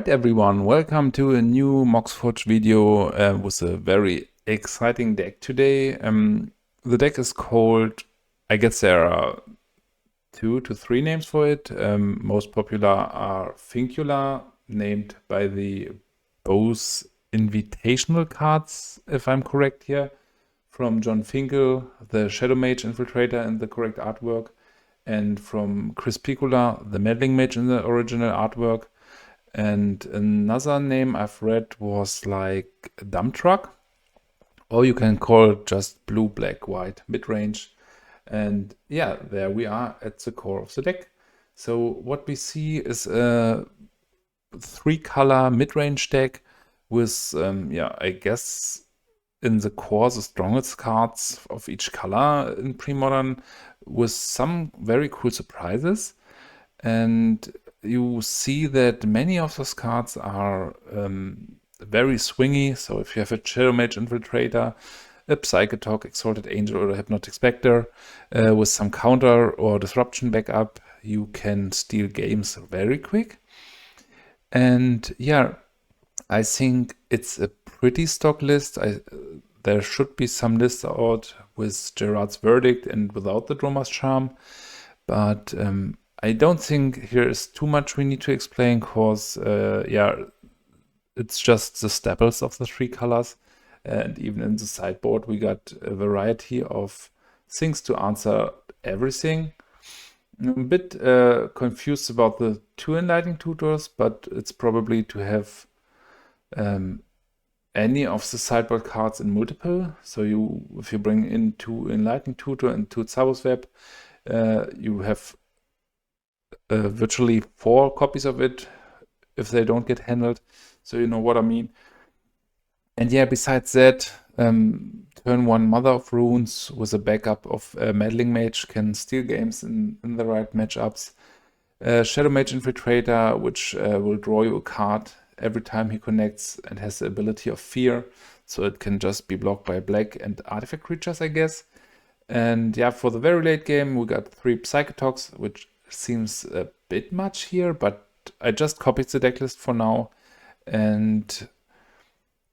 Alright everyone, welcome to a new Moxforge video with a very exciting deck today. The deck is called, I guess there are 2 to 3 names for it. Most popular are Finkula, named by the both invitational cards, if I'm correct here, from John Finkel, the Shadowmage Infiltrator in the correct artwork, and from Chris Piccola, the Meddling Mage in the original artwork. And another name I've read was like Dump Truck, or you can call it just blue, black, white, mid-range. And yeah, there we are at the core of the deck. So what we see is a 3-color mid-range deck with, I guess in the core the strongest cards of each color in pre-modern, with some very cool surprises. And you see that many of those cards are very swingy. So if you have a Shadowmage Infiltrator, a Psychatog, Exalted Angel, or a Hypnotic Specter with some counter or disruption backup, you can steal games very quick. And yeah, I think it's a pretty stock list. There should be some lists out with Gerard's Verdict and without the Dromar's Charm, but I don't think here is too much we need to explain, because it's just the staples of the 3 colors. And even in the sideboard we got a variety of things to answer everything. I'm a bit confused about the 2 Enlightened Tutors, but it's probably to have any of the sideboard cards in multiple. So if you bring in 2 Enlightened Tutor and 2 Tsabo's Web, you have virtually 4 copies of it if they don't get handled. So you know what I mean. And yeah, besides that, turn 1 Mother of Runes with a backup of Meddling Mage can steal games in the right matchups. Shadowmage Infiltrator, which will draw you a card every time he connects and has the ability of Fear, so it can just be blocked by black and artifact creatures, I guess. And yeah, for the very late game we got 3 Psychatogs, which seems a bit much here, but I just copied the decklist for now. And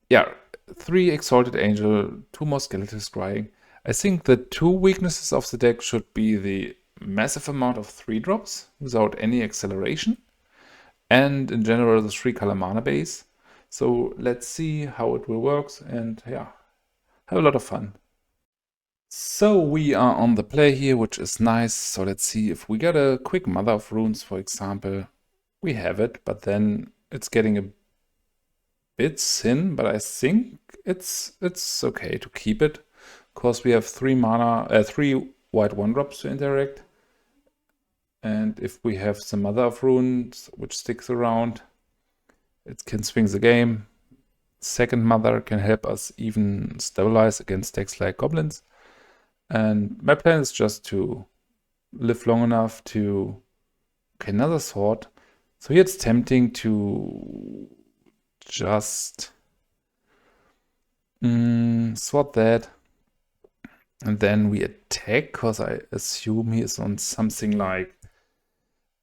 yeah, 3 Exalted Angel, 2 more Skeletal Scrying. I think the 2 weaknesses of the deck should be the massive amount of 3-drops without any acceleration, and in general the 3-color mana base. So let's see how it will work, and yeah, have a lot of fun. So we are on the play here, which is nice. So let's see if we get a quick Mother of Runes, for example. We have it, but then it's getting a bit thin, but I think it's okay to keep it, because we have 3 mana, 3 white 1-drops to interact. And if we have the Mother of Runes, which sticks around, it can swing the game. Second Mother can help us even stabilize against decks like Goblins. And my plan is just to live long enough to... Okay, another sword. So here it's tempting to just sword that. And then we attack, because I assume he is on something like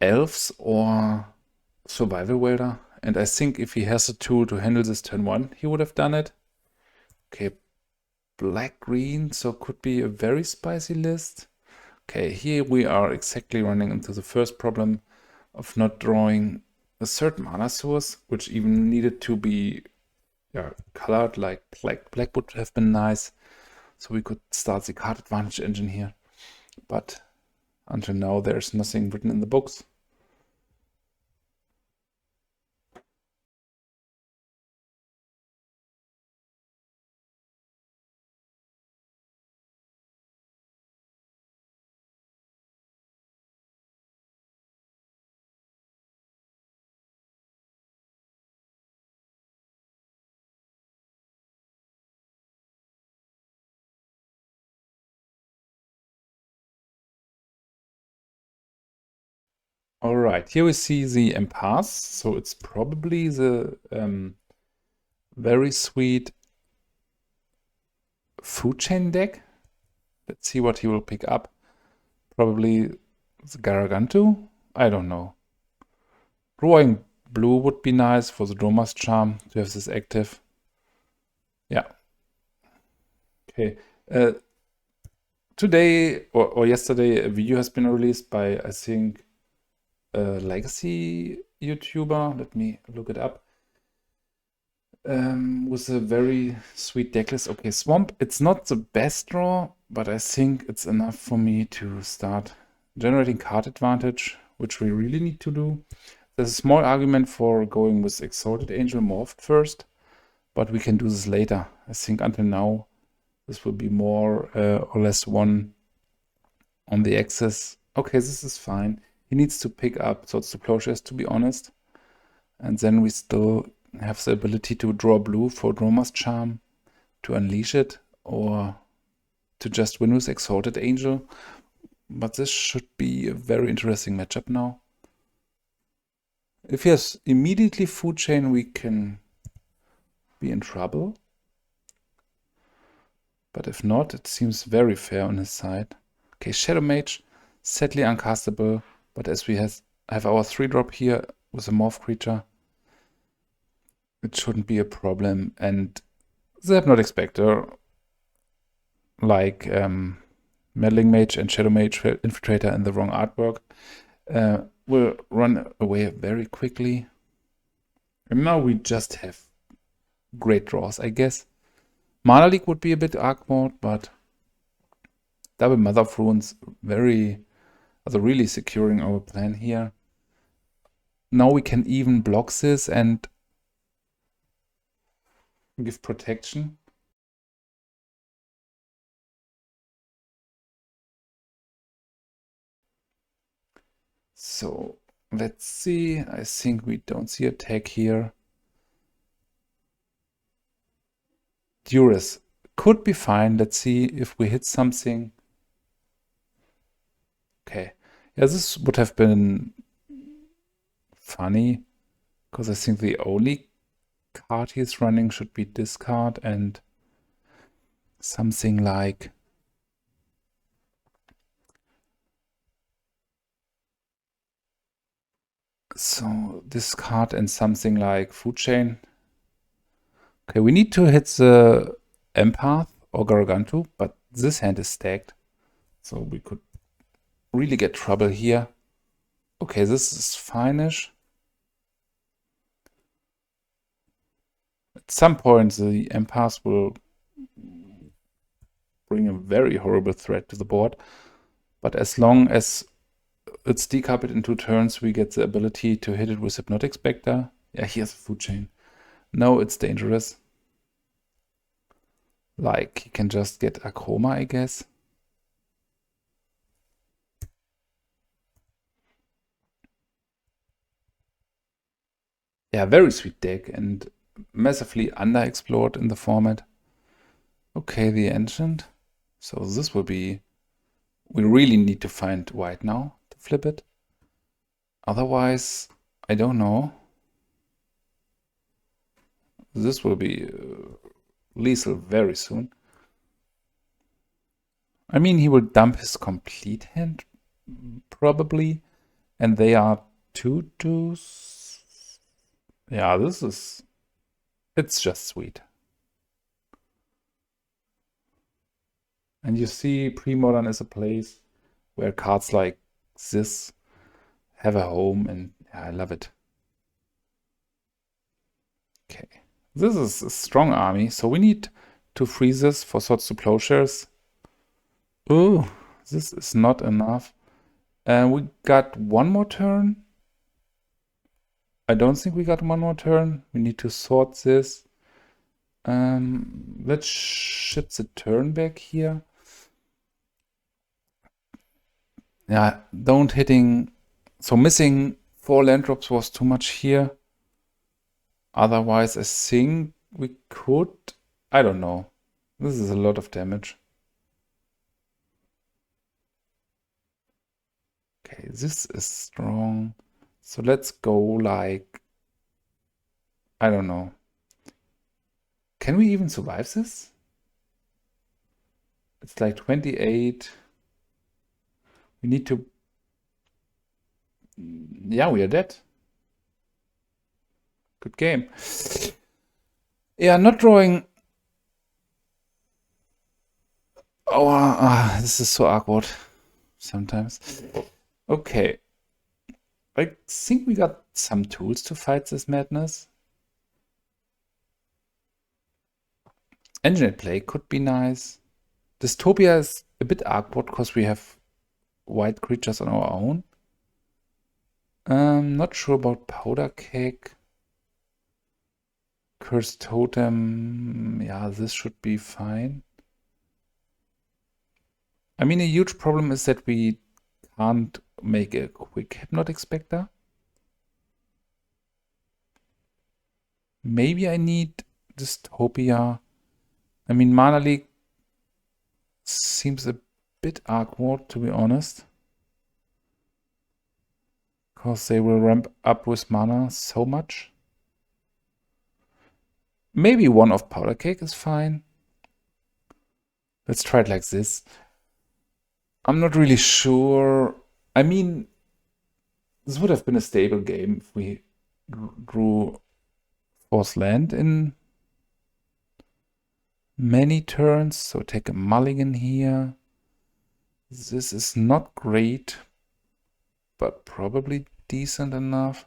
Elves or Survival Welder. And I think if he has a tool to handle this turn 1, he would have done it. Okay, black-green, so could be a very spicy list. Okay, here we are exactly running into the first problem of not drawing a third mana source, which even needed to be colored like black. Black would have been nice, so we could start the card advantage engine here. But until now, there's nothing written in the books. All right, here we see the impasse. So it's probably the very sweet food chain deck. Let's see what he will pick up. Probably the Garagantu? I don't know. Drawing blue would be nice for the Dromar's Charm to have this active. Yeah. Okay. Today or yesterday, a video has been released by, I think, a legacy YouTuber. Let me look it up. With a very sweet decklist. Okay, Swamp, it's not the best draw, but I think it's enough for me to start generating card advantage, which we really need to do. There's a small argument for going with Exalted Angel morphed first, but we can do this later. I think until now, this will be more or less one on the axis. Okay, this is fine. He needs to pick up Swords to Plowshares, to be honest. And then we still have the ability to draw blue for Dromar's Charm, to unleash it, or to just win with Exalted Angel. But this should be a very interesting matchup now. If he has immediately Food Chain, we can be in trouble. But if not, it seems very fair on his side. Okay, Shadowmage, sadly uncastable, but as we have our 3-drop here with a morph creature, it shouldn't be a problem. And the Hypnotic Specter, like Meddling Mage and Shadowmage Infiltrator in the wrong artwork, will run away very quickly. And now we just have great draws, I guess. Mana Leak would be a bit arc mode, but double Mother of Runes really securing our plan here. Now we can even block this and give protection. So let's see. I think we don't see attack here. Duress could be fine. Let's see if we hit something. Okay. Yeah, this would have been funny, because I think the only card he's running should be discard and something like discard and something like Food Chain. Okay, we need to hit the Empath or Gargantu, but this hand is stacked, so we could really get trouble here. Okay, this is fine-ish. At some point, the Empath will bring a very horrible threat to the board, but as long as it's decoupled in 2 turns, we get the ability to hit it with Hypnotic Specter. Yeah, here's a Food Chain. No, it's dangerous. Like, he can just get Akroma, I guess. Yeah, very sweet deck and massively underexplored in the format. Okay, the Ancient. So this will be... We really need to find white now to flip it. Otherwise, I don't know. This will be lethal very soon. I mean, he will dump his complete hand, probably. And they are 2/2s. Yeah, it's just sweet. And you see, Premodern is a place where cards like this have a home, and yeah, I love it. Okay, this is a strong army, so we need to freeze this for Swords to Plowshares. Oh, this is not enough. We got one more turn. I don't think we got one more turn. We need to sort this. Let's ship the turn back here. Yeah, don't hitting. So missing 4 land drops was too much here. Otherwise, I think we could. I don't know. This is a lot of damage. Okay, this is strong. So let's go like, I don't know. Can we even survive this? It's like 28. We need to... Yeah, we are dead. Good game. Yeah, not drawing. Oh, this is so awkward sometimes. Okay. I think we got some tools to fight this madness. Engineered play could be nice. Dystopia is a bit awkward because we have white creatures on our own. Not sure about Powder Keg. Cursed Totem. Yeah, this should be fine. I mean, a huge problem is that we can't make a quick Hypnotic Specter. Maybe I need Dystopia. I mean, Mana Leak seems a bit awkward, to be honest. Because they will ramp up with mana so much. Maybe one of Powder Keg is fine. Let's try it like this. I'm not really sure. I mean, this would have been a stable game if we drew Force Land in many turns. So take a mulligan here. This is not great, but probably decent enough.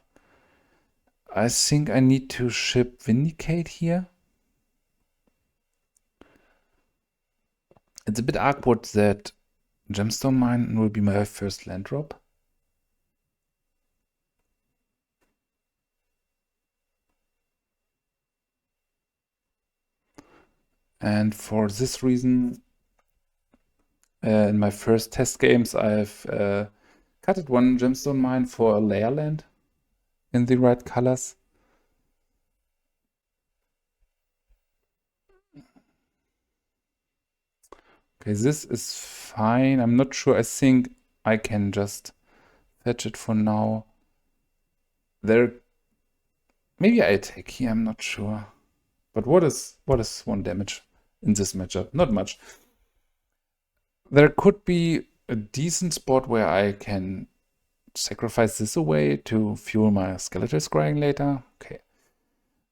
I think I need to ship Vindicate here. It's a bit awkward that Gemstone Mine will be my first land drop. And for this reason, in my first test games, I've cutted one Gemstone Mine for a layer land in the right colors. Okay, this is fine. I'm not sure. I think I can just fetch it for now. Maybe I attack here. I'm not sure. But what is 1 damage in this matchup? Not much. There could be a decent spot where I can sacrifice this away to fuel my Skeletal Scrying later. Okay.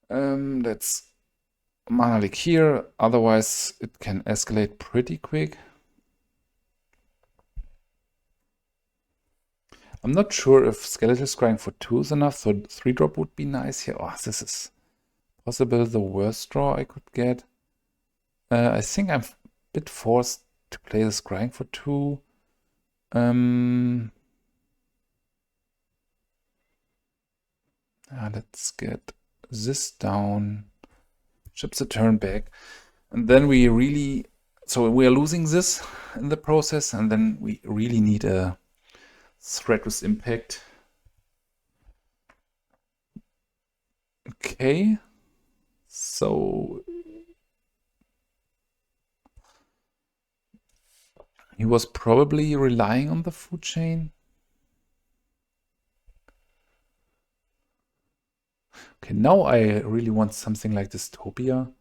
Let's Mana Leak here. Otherwise, it can escalate pretty quick. I'm not sure if Skeletal Scrying for 2 is enough, so 3-drop would be nice here. Oh, this is possible the worst draw I could get. I think I'm a bit forced to play the Scrying for 2. Let's get this down. Ships a turn back. And then we really... So we are losing this in the process, and then we really need a threat with impact. Okay. So... he was probably relying on the food chain. Okay, now I really want something like Dystopia.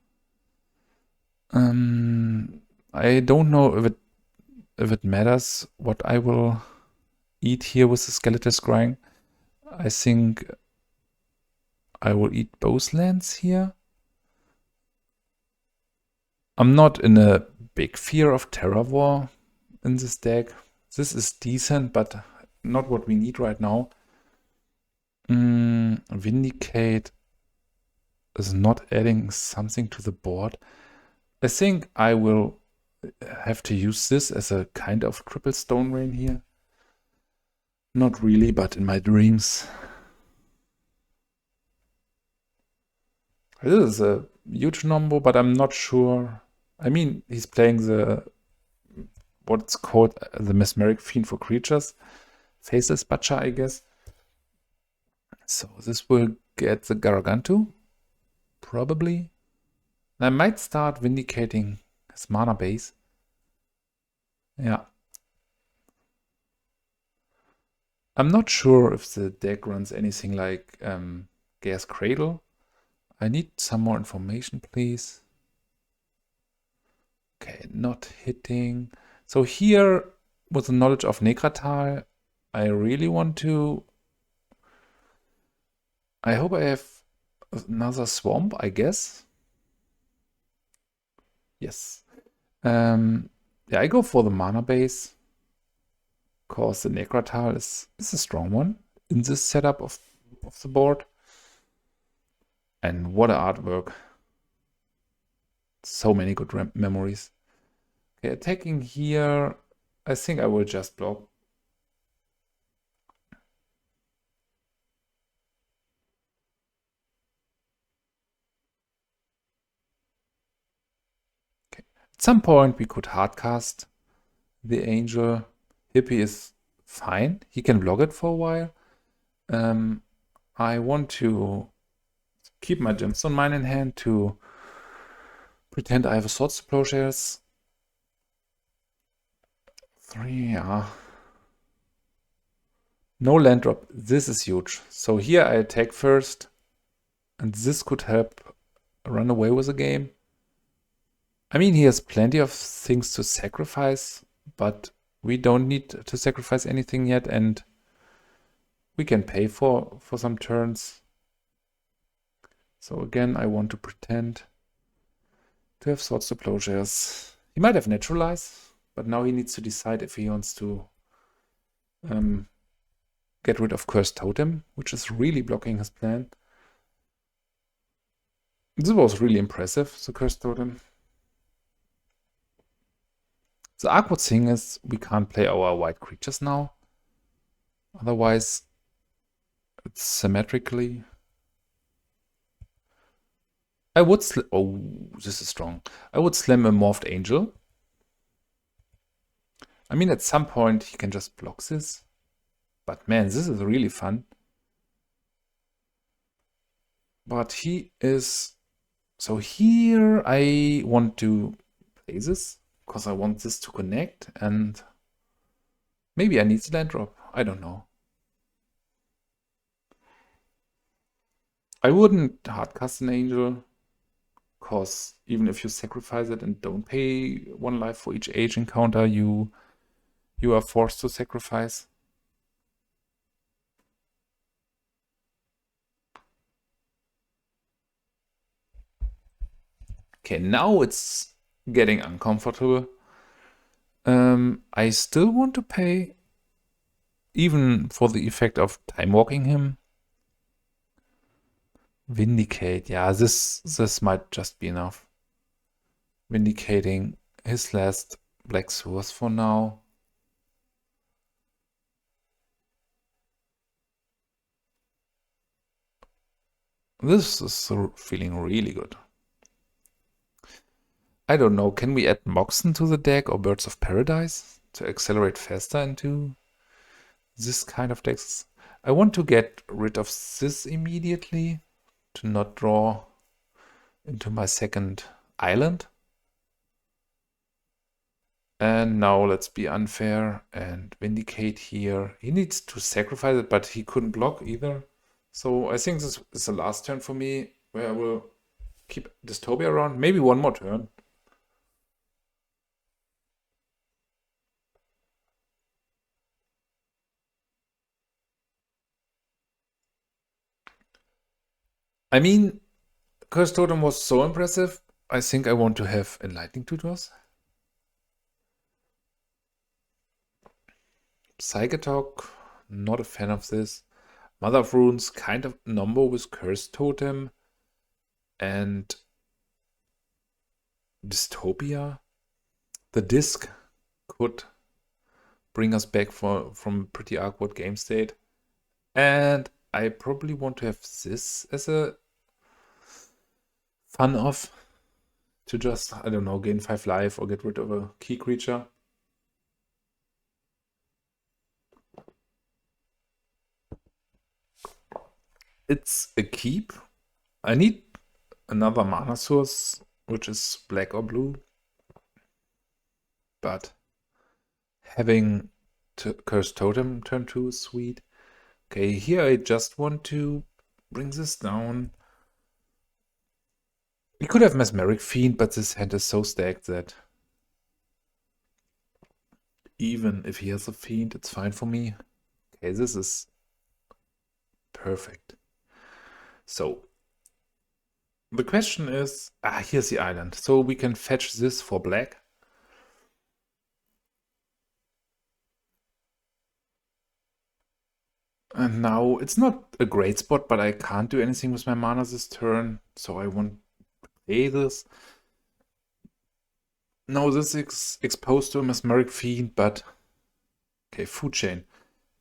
I don't know if it matters what I will eat here with the Skeletal Scrying. I think I will eat both lands here. I'm not in a big fear of Terra War in this deck. This is decent, but not what we need right now. Vindicate is not adding something to the board. I think I will have to use this as a kind of triple stone rain here. Not really, but in my dreams. This is a huge number, but I'm not sure. I mean, he's playing what's called the Mesmeric Fiend for creatures. Faceless Butcher, I guess. So this will get the Garagantu, probably. I might start vindicating his mana base. Yeah. I'm not sure if the deck runs anything like Gas Cradle. I need some more information, please. Okay, not hitting. So here, with the knowledge of Nekratal, I really want to... I hope I have Another swamp, I guess. Yes. Yeah, I go for the mana base. Of course, the Necrotal is a strong one in this setup of the board. And what an artwork. So many good memories. Okay, attacking here. I think I will just block. Okay. At some point we could hardcast the Angel. Hippie is fine. He can block it for a while. I want to keep my Gemstone Mine in hand to pretend I have a Swords to Plowshares. 3, yeah. No land drop. This is huge. So here I attack first, and this could help run away with the game. I mean, he has plenty of things to sacrifice, but we don't need to sacrifice anything yet, and we can pay for some turns. So again, I want to pretend to have Swords to Plowshares. He might have Naturalize, but now he needs to decide if he wants to get rid of Cursed Totem, which is really blocking his plan. This was really impressive, the Cursed Totem. The awkward thing is we can't play our white creatures now. Otherwise, it's symmetrically. I would oh, this is strong. I would slam a Morphed Angel. I mean, at some point he can just block this. But man, this is really fun. But he is... So here I want to play this, because I want this to connect, and maybe I need the land drop. I don't know. I wouldn't hardcast an Angel, because even if you sacrifice it and don't pay 1 life for each age encounter, you are forced to sacrifice. Okay, now it's getting uncomfortable. I still want to pay, even for the effect of time walking him. Vindicate, yeah, this might just be enough. Vindicating his last black source for now. This is feeling really good. I don't know, can we add Moxen to the deck or Birds of Paradise to accelerate faster into this kind of decks? I want to get rid of this immediately to not draw into my second island. And now let's be unfair and Vindicate here. He needs to sacrifice it, but he couldn't block either. So I think this is the last turn for me, where I will keep Dystopia around. Maybe one more turn. I mean, Cursed Totem was so impressive. I think I want to have Enlightening Tutors. Psychatog, not a fan of this. Mother of Runes, kind of number with Cursed Totem. And Dystopia. The disc could bring us back from pretty awkward game state. And I probably want to have this as a fun off to just, I don't know, gain 5 life or get rid of a key creature. It's a keep. I need another mana source, which is black or blue. But having Cursed Totem turn 2 is sweet. Okay, here I just want to bring this down. We could have Mesmeric Fiend, but this hand is so stacked that even if he has a Fiend, it's fine for me. Okay, this is perfect. So, The question is, here's the island. So we can fetch this for black. And now it's not a great spot, but I can't do anything with my mana this turn. So I want to play this. Now this is exposed to a Mesmeric Fiend, but okay, Food Chain.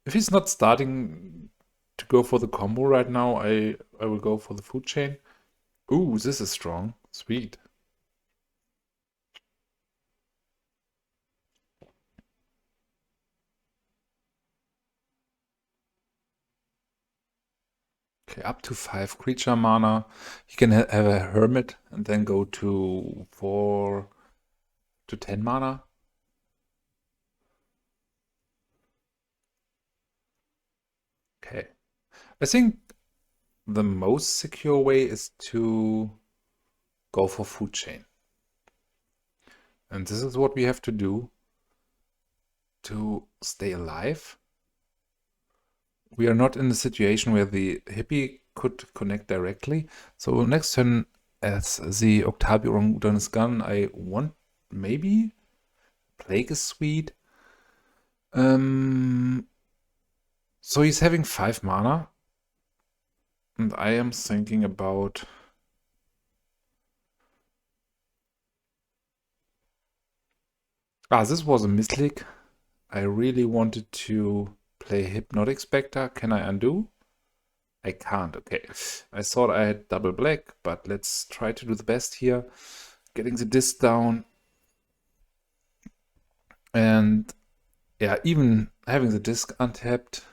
If he's not starting to go for the combo right now, I will go for the Food Chain. Ooh, this is strong. Sweet. Okay, up to 5 creature mana. You can have a Hermit and then go to 4 to 10 mana. Okay. I think the most secure way is to go for Food Chain. And this is what we have to do to stay alive. We are not in a situation where the hippie could connect directly. So next turn, as the Octavi Orangutan is gone, I want maybe Plague is sweet. So he's having 5 mana. And I am thinking about... this was a misclick. I really wanted to play Hypnotic Specter. Can I undo? I can't. Okay. I thought I had double black, but let's try to do the best here. Getting the disc down. And yeah, even having the disc untapped,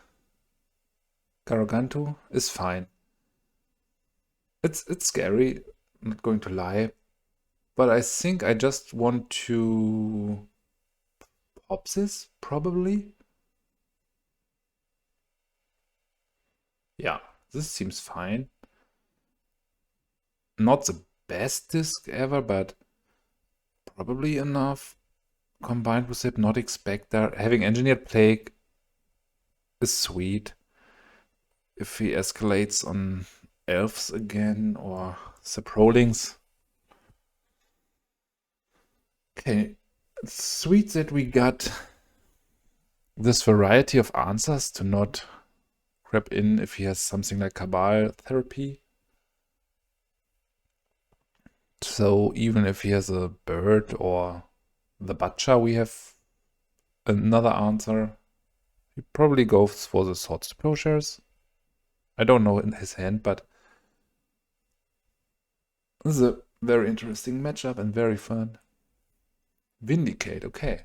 Garagantu is fine. It's scary, not going to lie. But I think I just want to pop this, probably. Yeah, this seems fine. Not the best disc ever, but probably enough. Combined with Hypnotic Specter, having Engineered Plague is sweet. If he escalates on Elves again or Saprolings. Okay, it's sweet that we got this variety of answers to not grab in if he has something like Cabal Therapy. So even if he has a bird or the Butcher, we have another answer. He probably goes for the Swords to Plowshares. I don't know in his hand, but this is a very interesting matchup and very fun. Vindicate, okay.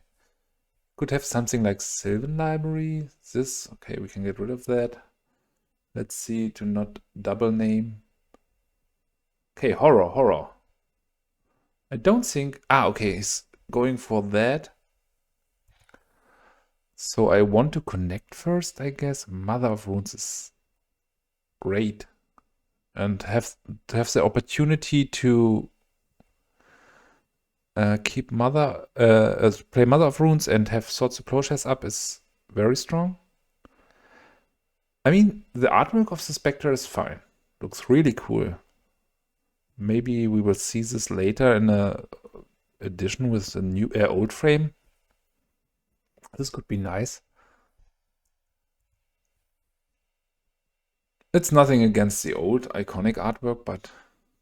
Could have something like Sylvan Library. This, okay, we can get rid of that. Let's see to not double name. Okay, horror. I don't think... okay, he's going for that. So I want to connect first, I guess. Mother of Runes is great. And have the opportunity to keep play Mother of Runes and have Swords to Plowshares up is very strong. I mean, the artwork of the Spectre is fine. Looks really cool. Maybe we will see this later in a edition with a new old frame. This could be nice. It's nothing against the old iconic artwork, but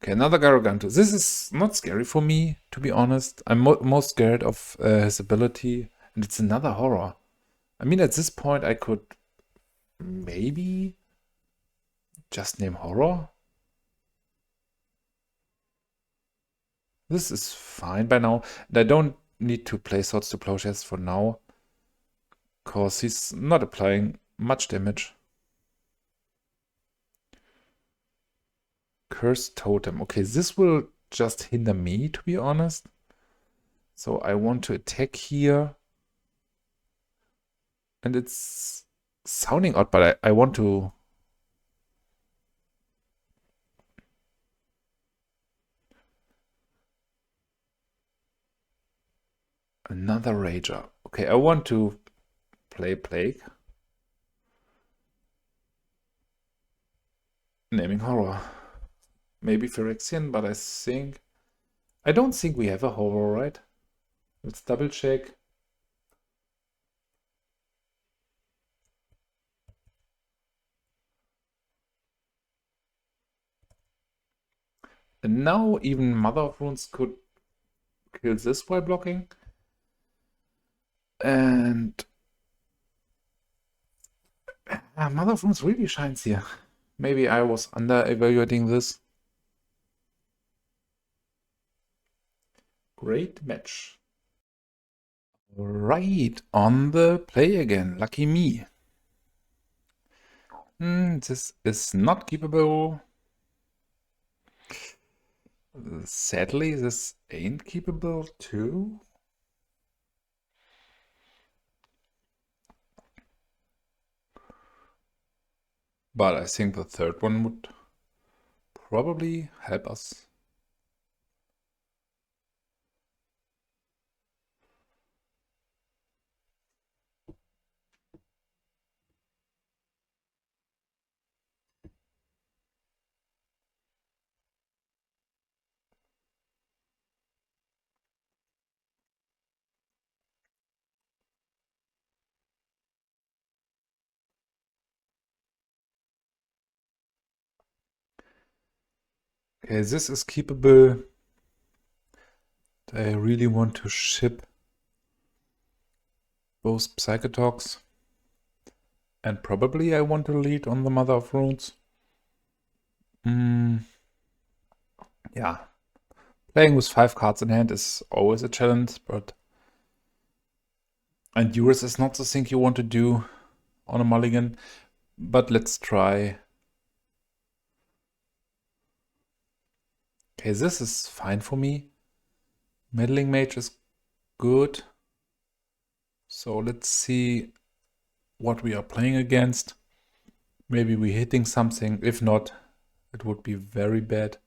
okay, another Garagantu. This is not scary for me, to be honest. I'm most scared of his ability, and it's another horror. I mean, at this point, I could maybe just name horror. This is fine by now, and I don't need to play Swords to Plowshares for now, because he's not applying much damage. Cursed Totem. Okay, this will just hinder me, to be honest. So I want to attack here. And it's sounding odd, but I want to... Another Rager. Okay, I want to play Plague. Naming Horror. Maybe Phyrexian, but I don't think we have a horror, right? Let's double check. And now even Mother of Runes could kill this while blocking. And Mother of Runes really shines here. Maybe I was under-evaluating this. Great match. Right, on the play again. Lucky me. This is not keepable. Sadly, this ain't keepable too. But I think the third one would probably help us. Okay, this is keepable. I really want to ship both Psychatogs. And probably I want to lead on the Mother of Runes. Yeah. Playing with 5 cards in hand is always a challenge, but... And Duress is not the thing you want to do on a mulligan. But let's try. Okay, this is fine for me. Meddling Mage is good. So let's see what we are playing against. Maybe we're hitting something. If not, it would be very bad.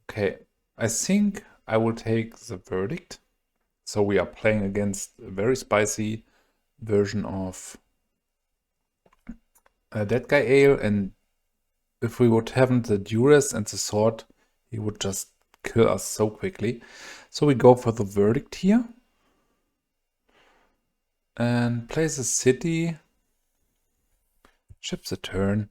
Okay, I think I will take the Verdict. So we are playing against a very spicy version of Deadguy Ale, and if we would have the Duress and the sword, he would just kill us so quickly. So we go for the Verdict here. And play the city. Ships a turn.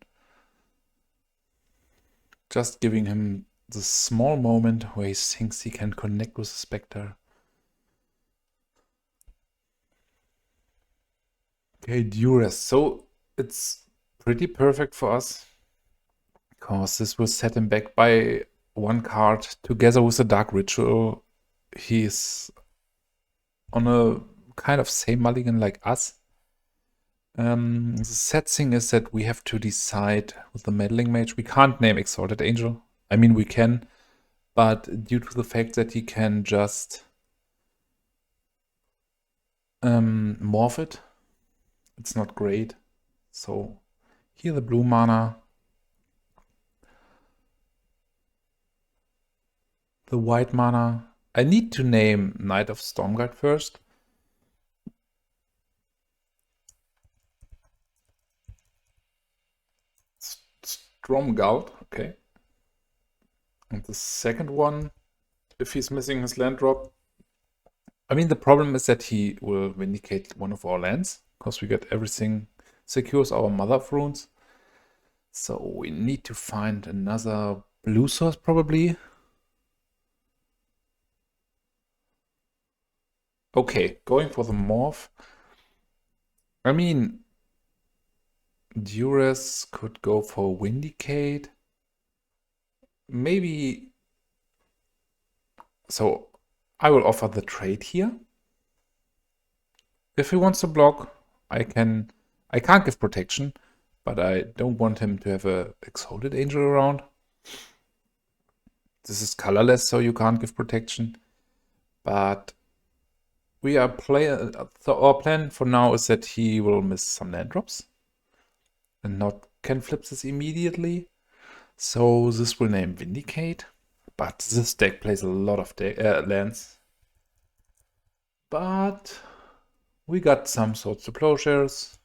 Just giving him the small moment where he thinks he can connect with the Spectre. Okay, Duress. So it's pretty perfect for us, because this will set him back by 1 card. Together with the Dark Ritual, he's on a kind of same mulligan like us. The sad thing is that we have to decide with the Meddling Mage. We can't name Exalted Angel. I mean, we can, but due to the fact that he can just morph it, it's not great. So here the blue mana. The white mana. I need to name Knight of Stormguard first. Stromgald, okay. And the second one, if he's missing his land drop. I mean, the problem is that he will Vindicate one of our lands, because we get everything, secures our Mother of Runes. So we need to find another blue source probably. Okay, going for the morph. I mean, Duress could go for Vindicate. Maybe. So I will offer the trade here. If he wants to block, I can't give protection, but I don't want him to have a Exalted Angel around. This is colorless, so you can't give protection. But we are so our plan for now is that he will miss some land drops and not can flip this immediately. So this will name Vindicate, but this deck plays a lot of lands. But we got some sorts of Plowshares.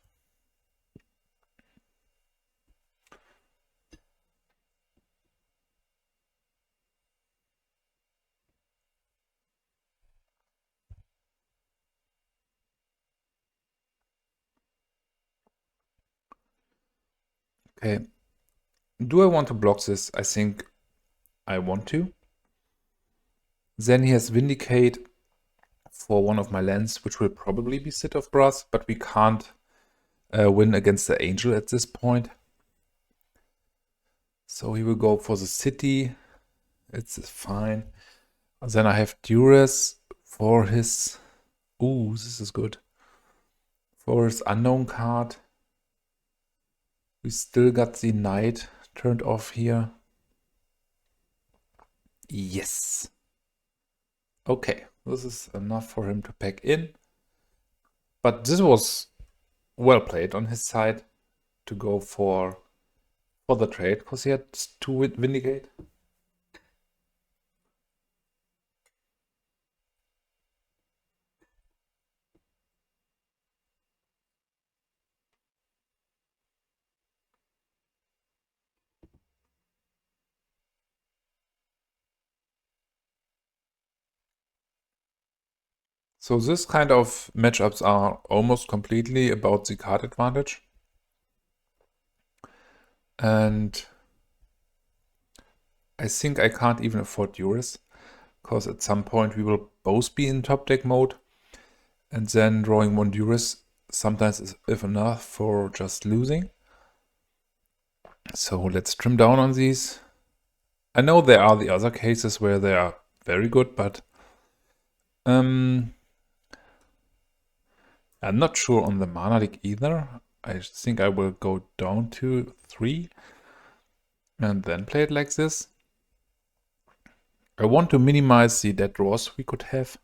Okay. Do I want to block this? I think I want to. Then he has Vindicate for one of my lands, which will probably be City of Brass, but we can't win against the Angel at this point. So he will go for the city. It's fine. Then I have Duress for his... Ooh, this is good. For his unknown card. We still got the knight turned off here. Yes. Okay, this is enough for him to pack in. But this was well played on his side to go for the trade, because he had 2 Vindicate. So this kind of matchups are almost completely about the card advantage. And I think I can't even afford Duress, because at some point we will both be in top deck mode. And then drawing 1 Duress sometimes is enough for just losing. So let's trim down on these. I know there are the other cases where they are very good, but I'm not sure on the mana deck either. I think I will go down to 3 and then play it like this. I want to minimize the dead draws we could have.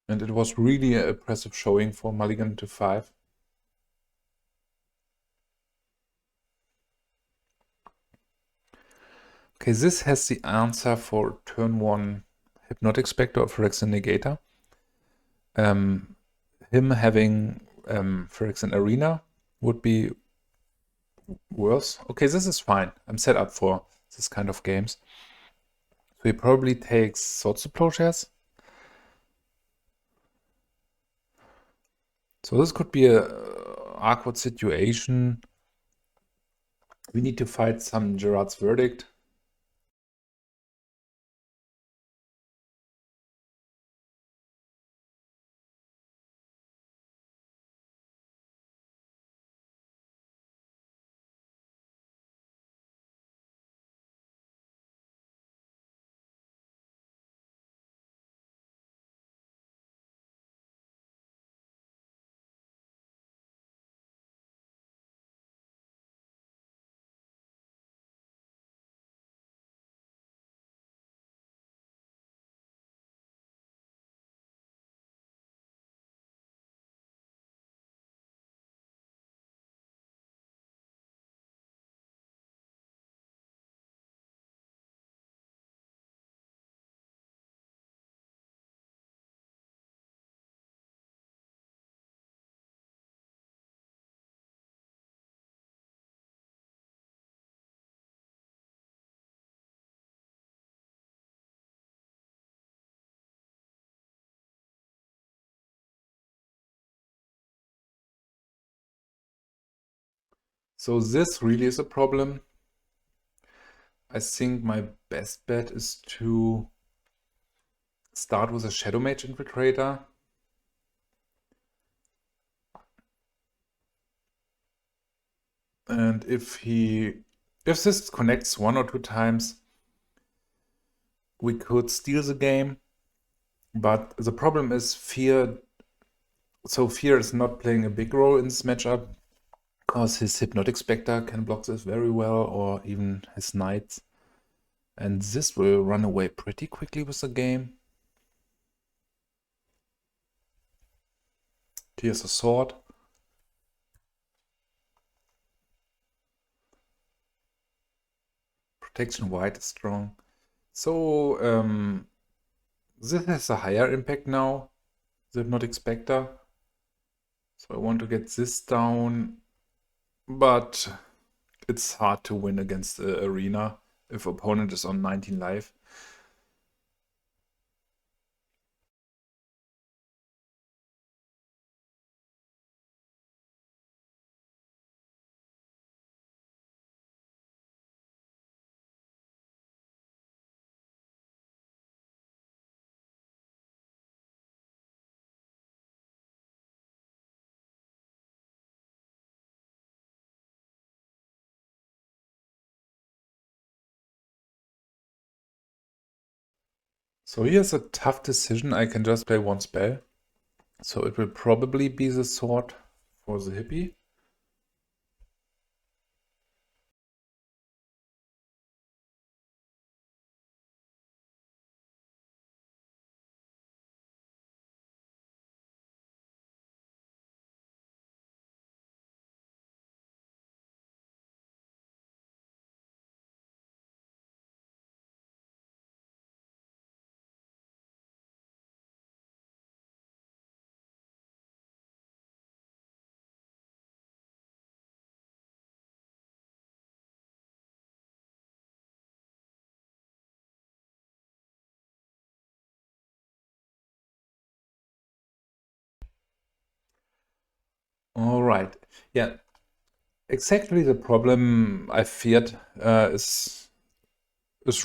And it was really an impressive showing for Mulligan to 5. Okay, this has the answer for turn 1 Hypnotic Specter of Phyrexian Negator. Him having Phyrexian Arena would be worse. Okay, this is fine. I'm set up for this kind of games. So he probably takes Swords to Plowshares. So this could be a awkward situation. We need to fight some Gerard's Verdict. So this really is a problem. I think my best bet is to start with a Shadowmage Infiltrator. And if this connects 1 or 2 times, we could steal the game. But the problem is Fear. So Fear is not playing a big role in this matchup, because his Hypnotic Specter can block this very well, or even his Knights. And this will run away pretty quickly with the game. Here's a sword. Protection white is strong. So this has a higher impact now, the Hypnotic Specter. So I want to get this down, but it's hard to win against the arena if opponent is on 19 life. So here's a tough decision. I can just play one spell. So it will probably be the sword for the hippie. All right. Yeah, exactly the problem I feared is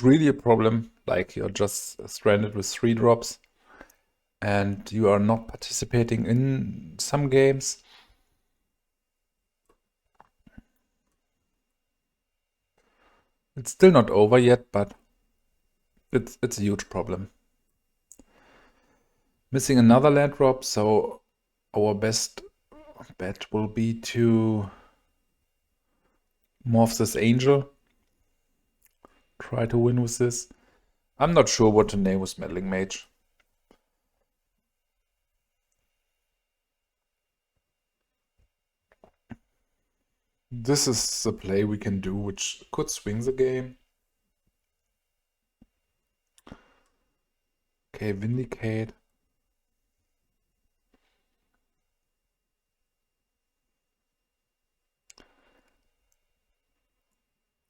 really a problem. Like you're just stranded with 3 drops and you are not participating in some games. It's still not over yet, but it's a huge problem. Missing another land drop, so our best bet will be to morph this angel. Try to win with this. I'm not sure what to name with Meddling Mage. This is the play we can do, which could swing the game. Okay, Vindicate.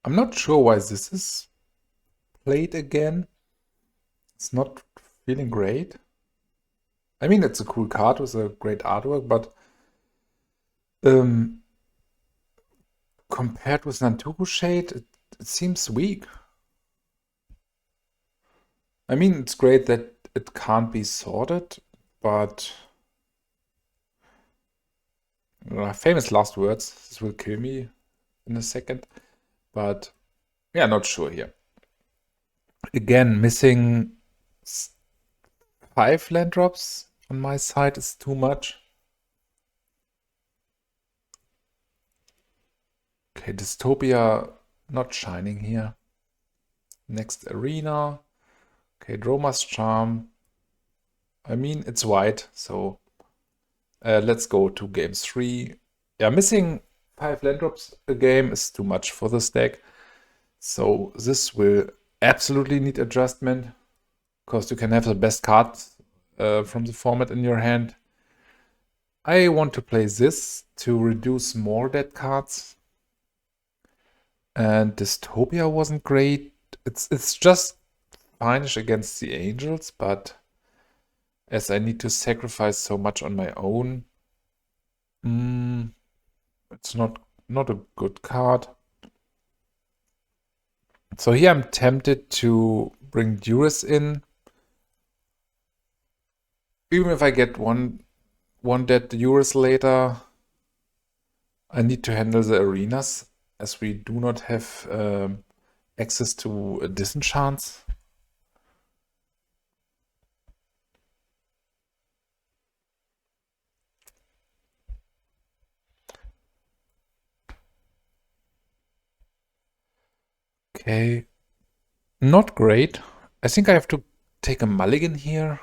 I'm not sure why this is played again. It's not feeling great. I mean, it's a cool card with a great artwork, but compared with Nanturu Shade, it seems weak. I mean, it's great that it can't be sorted, but famous last words. This will kill me in a second, but yeah, not sure here. Again, missing 5 land drops on my side is too much. Okay, Dystopia not shining here. Next arena. Okay, Dromar's Charm. I mean, it's white, so let's go to game 3. Yeah, missing 5 land drops a game is too much for this deck. So this will absolutely need adjustment, because you can have the best card from the format in your hand. I want to play this to reduce more dead cards. And Dystopia wasn't great. It's just finish against the angels, but as I need to sacrifice so much on my own, it's not a good card. So here I'm tempted to bring Duress in. Even if I get one dead Duress later, I need to handle the arenas, as we do not have access to a disenchants. Okay, not great. I think I have to take a mulligan here.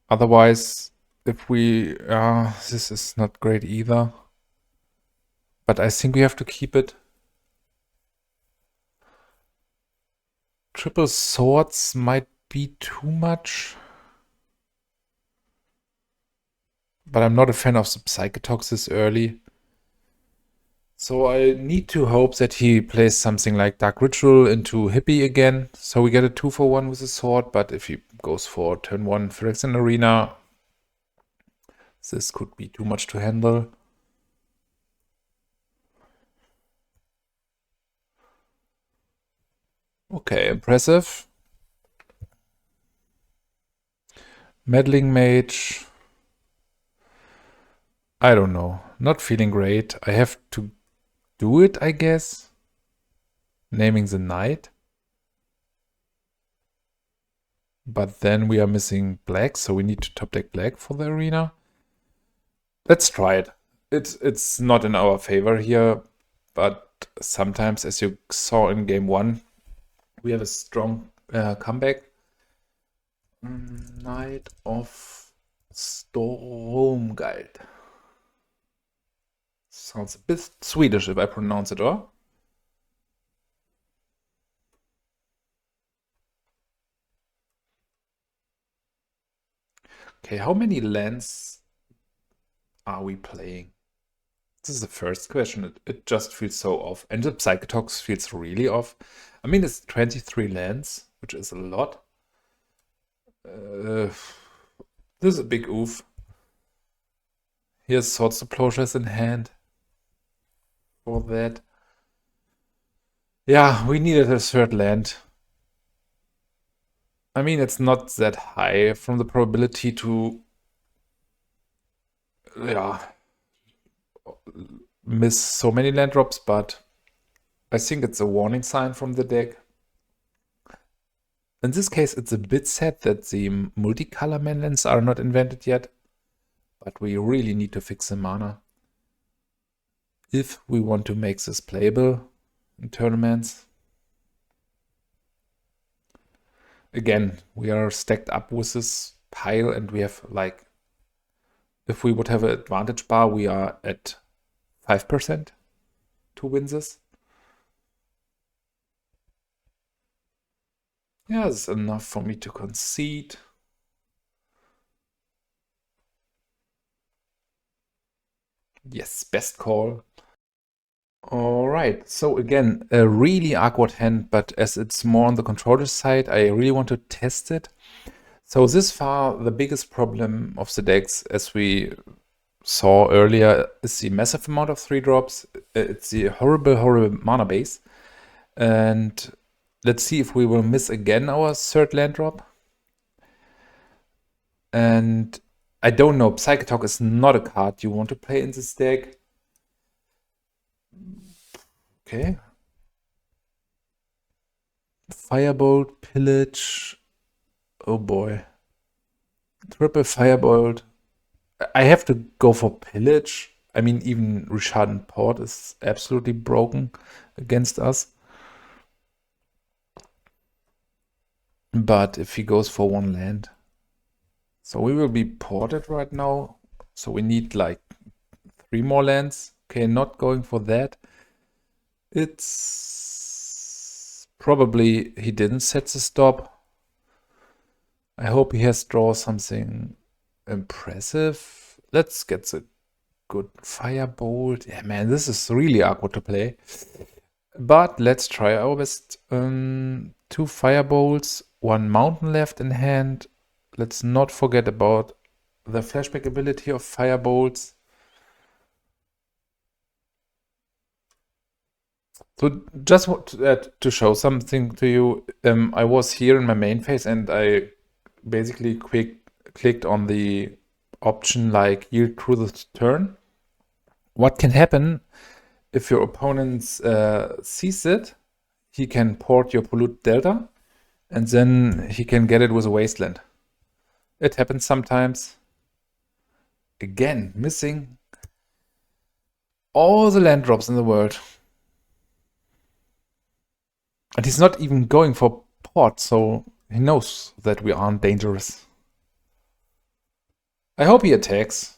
Otherwise, if we... this is not great either. But I think we have to keep it. Triple swords might be too much. But I'm not a fan of the Psychatogs this early. So I need to hope that he plays something like Dark Ritual into Hippie again. So we get a 2-for-1 with a sword, but if he goes for turn 1 Phyrexian Arena, this could be too much to handle. Okay, impressive. Meddling Mage. I don't know. Not feeling great. I have to do it, I guess. Naming the knight. But then we are missing black, so we need to top deck black for the arena. Let's try it. It's not in our favor here, but sometimes, as you saw in game 1, we have a strong comeback. Knight of Stormguide. Sounds a bit Swedish if I pronounce it, or? Okay, how many lands are we playing? This is the first question. It just feels so off. And the Psychatog feels really off. I mean, it's 23 lands, which is a lot. This is a big oof. Here's Swords to Plowshares in hand. For that. Yeah, we needed a third land. I mean, it's not that high from the probability to... yeah, miss so many land drops, but I think it's a warning sign from the deck. In this case, it's a bit sad that the multicolor manlands are not invented yet, but we really need to fix the mana if we want to make this playable in tournaments. Again, we are stacked up with this pile and we have like, if we would have an advantage bar, we are at 5% to win this. Yeah, this is enough for me to concede. Yes, best call. Alright, so again, a really awkward hand, but as it's more on the controller side, I really want to test it. So this far, the biggest problem of the decks, as we saw earlier, is the massive amount of 3-drops. It's the horrible, horrible mana base. And let's see if we will miss again our third land drop. And I don't know, Psychatog is not a card you want to play in this deck. Okay. Firebolt, Pillage. Oh boy. Triple Firebolt. I have to go for Pillage. I mean, even Richard Port is absolutely broken against us. But if he goes for one land. So we will be ported right now. So we need like 3 more lands. Okay, not going for that. It's probably he didn't set the stop. I hope he has draw something impressive. Let's get the good Firebolt. Yeah, man, this is really awkward to play. But let's try our best. 2 Firebolts, 1 Mountain left in hand. Let's not forget about the flashback ability of Firebolts. So just to show something to you, I was here in my main phase and I basically clicked on the option like yield through the turn. What can happen if your opponent sees it? He can port your Polluted Delta and then he can get it with a Wasteland. It happens sometimes. Again, missing all the land drops in the world. And he's not even going for port, so he knows that we aren't dangerous. I hope he attacks.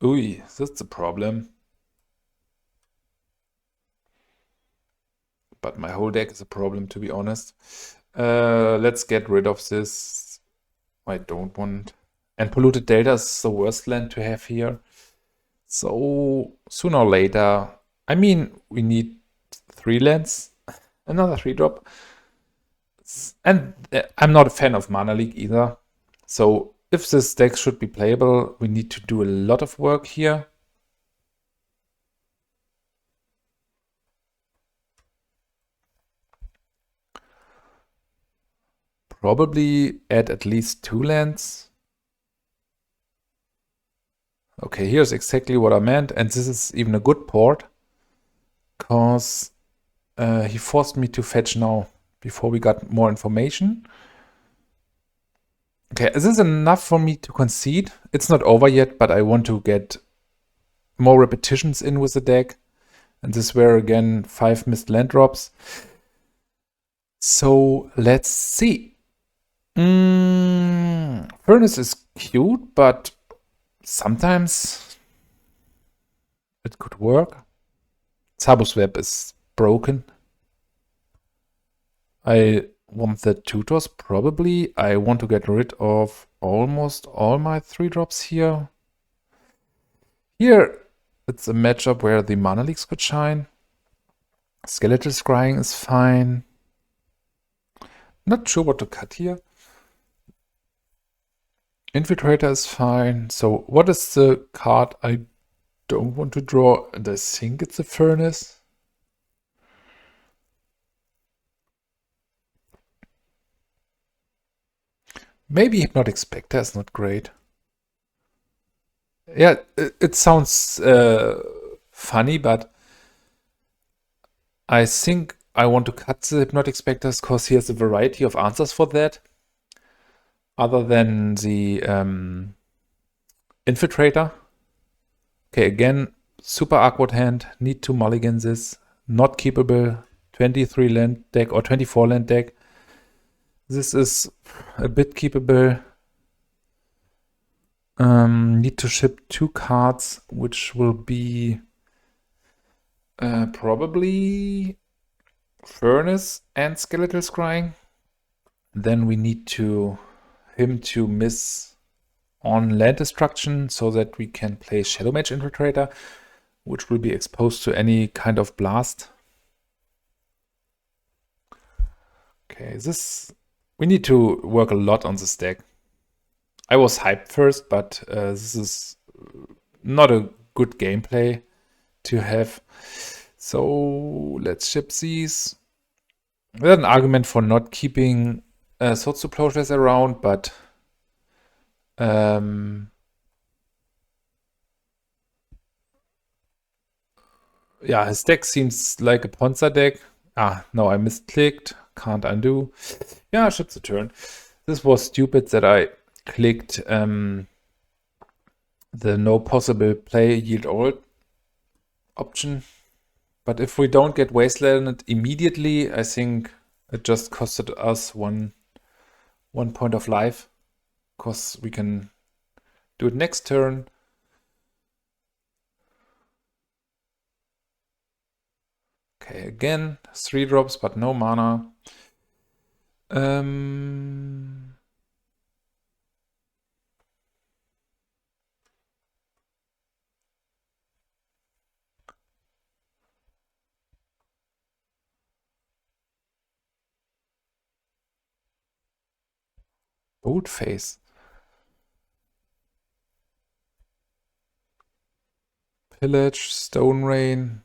Ooh, that's a problem. But my whole deck is a problem, to be honest. Let's get rid of this. I don't want... And Polluted Delta is the worst land to have here. So sooner or later, I mean, we need 3 lands, another 3-drop. And I'm not a fan of Mana Leak either. So if this deck should be playable, we need to do a lot of work here. Probably add at least 2 lands. Okay, here's exactly what I meant, and this is even a good port, because he forced me to fetch now before we got more information. Okay, is this enough for me to concede? It's not over yet, but I want to get more repetitions in with the deck. And this were again 5 missed land drops. So let's see. Furnace is cute, but sometimes it could work. Tsabo's web is broken. I want the tutors probably. I want to get rid of almost all my 3-drops here. Here, it's a matchup where the Mana Leaks could shine. Skeletal Scrying is fine. Not sure what to cut here. Infiltrator is fine. So what is the card I don't want to draw? And I think it's a Furnace. Maybe Hypnotic Specter is not great. Yeah, it sounds funny, but I think I want to cut the Hypnotic Specters because he has a variety of answers for that. Other than the Infiltrator. Okay, again, super awkward hand. Need to mulligan this. Not keepable. 23 land deck or 24 land deck. This is a bit keepable. Need to ship 2 cards, which will be probably Furnace and Skeletal Scrying. Then we need him to miss on land destruction so that we can play Shadowmage Infiltrator, which will be exposed to any kind of blast. Okay, we need to work a lot on this deck. I was hyped first, but this is not a good gameplay to have. So let's ship these. There's an argument for not keeping Swords to Plowshares around, but yeah, his deck seems like a Ponza deck. No, I misclicked. Can't undo. Yeah, ship the turn. This was stupid that I clicked the no possible play yield all option. But if we don't get Wastelanded immediately, I think it just costed us one point of life. Because we can do it next turn. Okay, again, 3 drops, but no mana. Boldface. Pillage, Stone Rain.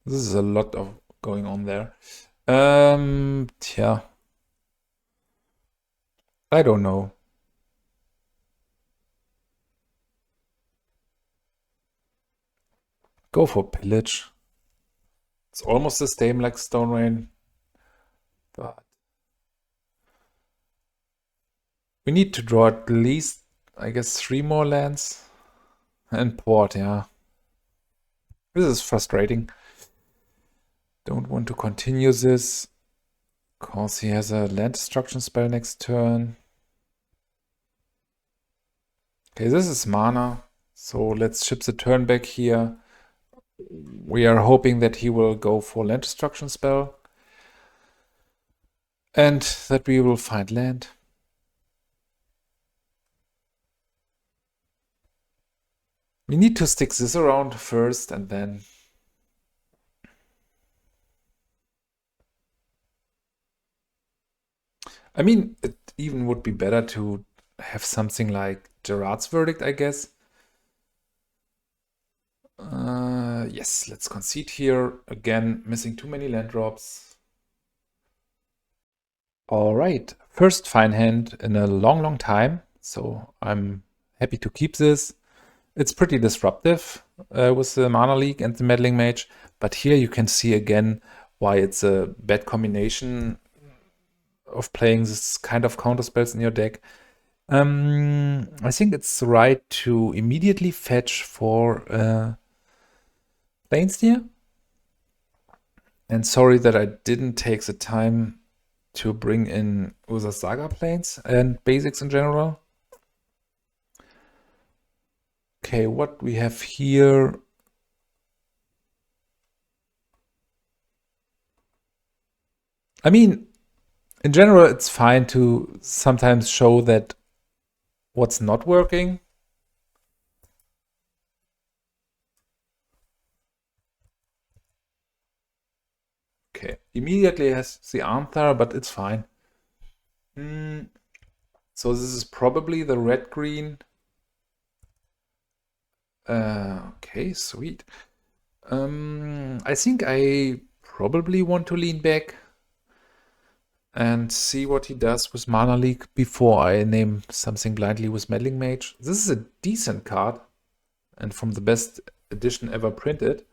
This is a lot of going on there. Tja. I don't know. Go for Pillage. It's almost the same like Stone Rain. But we need to draw at least, I guess, 3 more lands. And port, yeah. This is frustrating. Don't want to continue this. Because he has a land destruction spell next turn. Okay, this is mana. So let's ship the turn back here. We are hoping that he will go for land destruction spell. And that we will find land. We need to stick this around first and then... I mean, it even would be better to have something like Gerard's Verdict, I guess. Yes, let's concede here. Again, missing too many land drops. All right, first fine hand in a long time. So I'm happy to keep this. It's pretty disruptive with the Mana Leak and the Meddling Mage. But here you can see again why it's a bad combination of playing this kind of counter spells in your deck. I think it's right to immediately fetch for Planesdeer. And sorry that I didn't take the time to bring in Urza Saga Planes and basics in general. Okay, what we have here. I mean, in general, it's fine to sometimes show that what's not working. Okay, immediately has the answer, but it's fine. So this is probably the red-green. Okay, sweet. I think I probably want to lean back and see what he does with Mana Leak before I name something blindly with Meddling Mage. This is a decent card and from the best edition ever printed.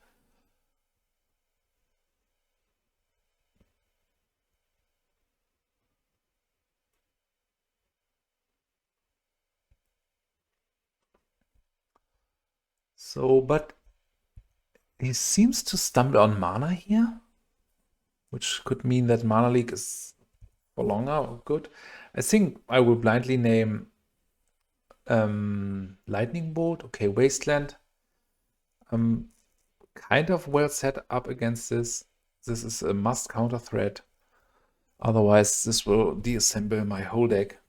So, but he seems to stumble on mana here, which could mean that Mana Leak is for longer or good. I think I will blindly name Lightning Bolt. Okay, Wasteland. I'm kind of well set up against this. This is a must counter threat. Otherwise, this will deassemble my whole deck.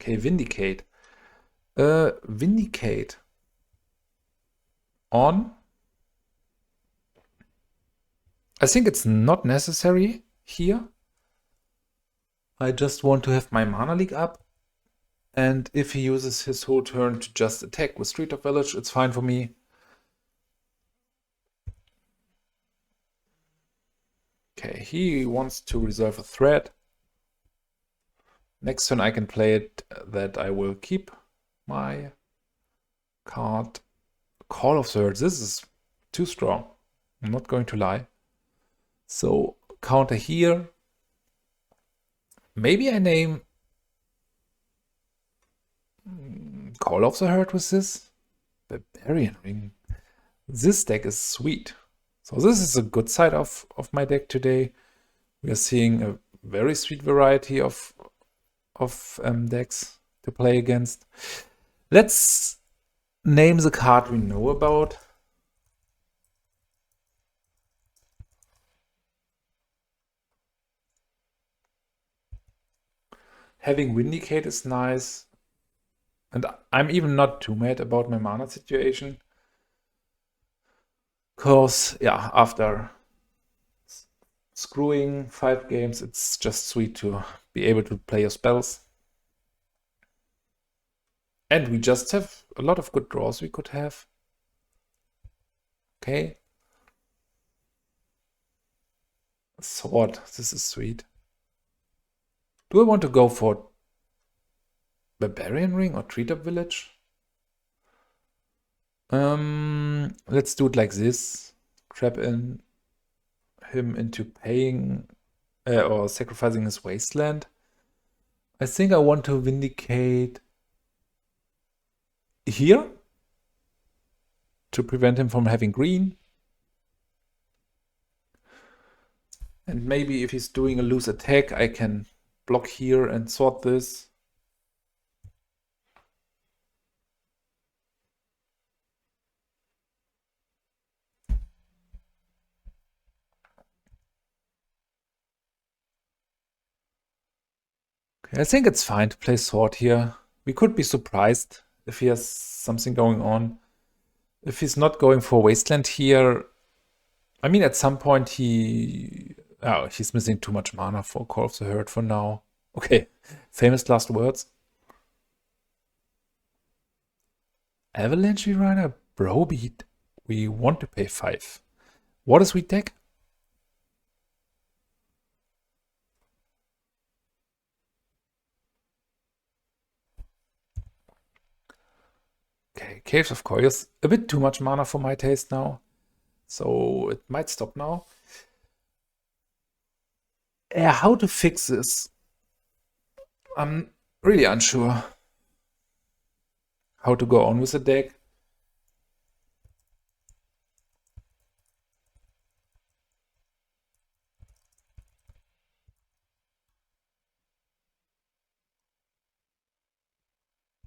Okay, Vindicate. Vindicate. On. I think it's not necessary here. I just want to have my Mana Leak up. And if he uses his whole turn to just attack with Street of Village, it's fine for me. Okay, he wants to reserve a threat. Next turn I can play it that I will keep my card. Call of Swords. This is too strong. I'm not going to lie. So counter here. Maybe I name Call of the Herd with this. Barbarian Ring. This deck is sweet. So this is a good side of my deck today. We are seeing a very sweet variety of decks to play against. Let's name the card we know about. Having Vindicate is nice. And I'm even not too mad about my mana situation. Because, yeah, after screwing 5 games, it's just sweet to be able to play your spells. And we just have a lot of good draws we could have. Okay. Sword, this is sweet. Do I want to go for Barbarian Ring or Treetop Village? Let's do it like this. Trap in him into paying or sacrificing his wasteland. I think I want to Vindicate here to prevent him from having green. And maybe if he's doing a loose attack, I can block here and sort this. I think it's fine to play Sword here. We could be surprised if he has something going on. If he's not going for Wasteland here, I mean, at some point he's missing too much mana for Call of the Herd for now. Okay, famous last words. Avalanche Rider, Brobeat. We want to pay 5. What is we deck? Okay, Caves of Koilos. A bit too much mana for my taste now. So it might stop now. How to fix this? I'm really unsure how to go on with the deck.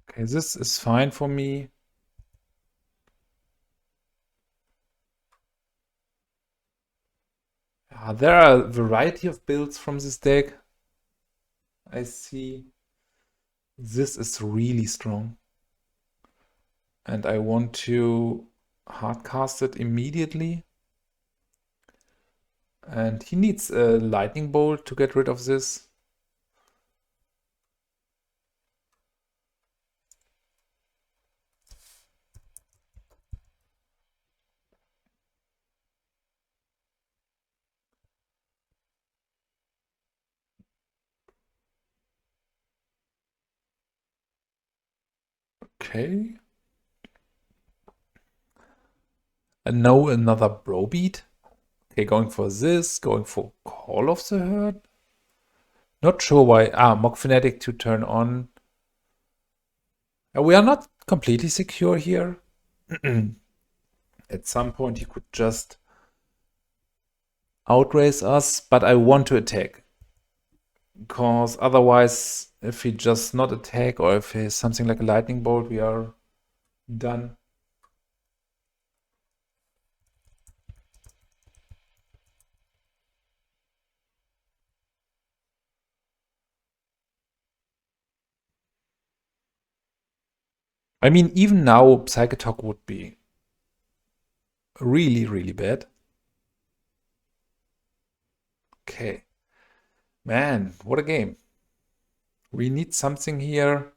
Okay, this is fine for me. There are a variety of builds from this deck. I see. This is really strong. And I want to hardcast it immediately. And he needs a lightning bolt to get rid of this. Okay. And now another Brobeat. Okay, going for this, going for Call of the Herd. Not sure why. Mock Fanatic to turn on. We are not completely secure here. At some point he could just outrace us, but I want to attack. Because otherwise, if he just not attack, or if he has something like a lightning bolt, we are done. I mean, even now, Psychatog would be really, really bad. Okay. Man, what a game. We need something here.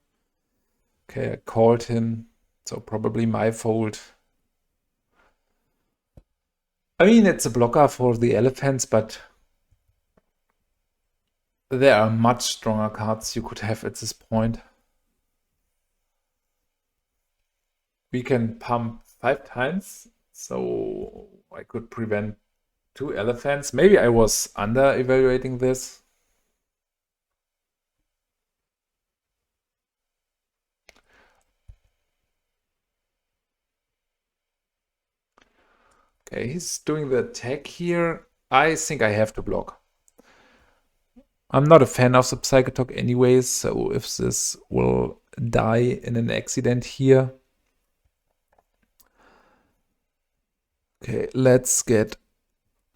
Okay, I called him, so probably my fault. I mean, it's a blocker for the elephants, but there are much stronger cards you could have at this point. We can pump 5 times, so I could prevent 2 elephants. Maybe I was under-evaluating this. Okay, he's doing the attack here. I think I have to block. I'm not a fan of the Psychatog anyways, so if this will die in an accident here. Okay, let's get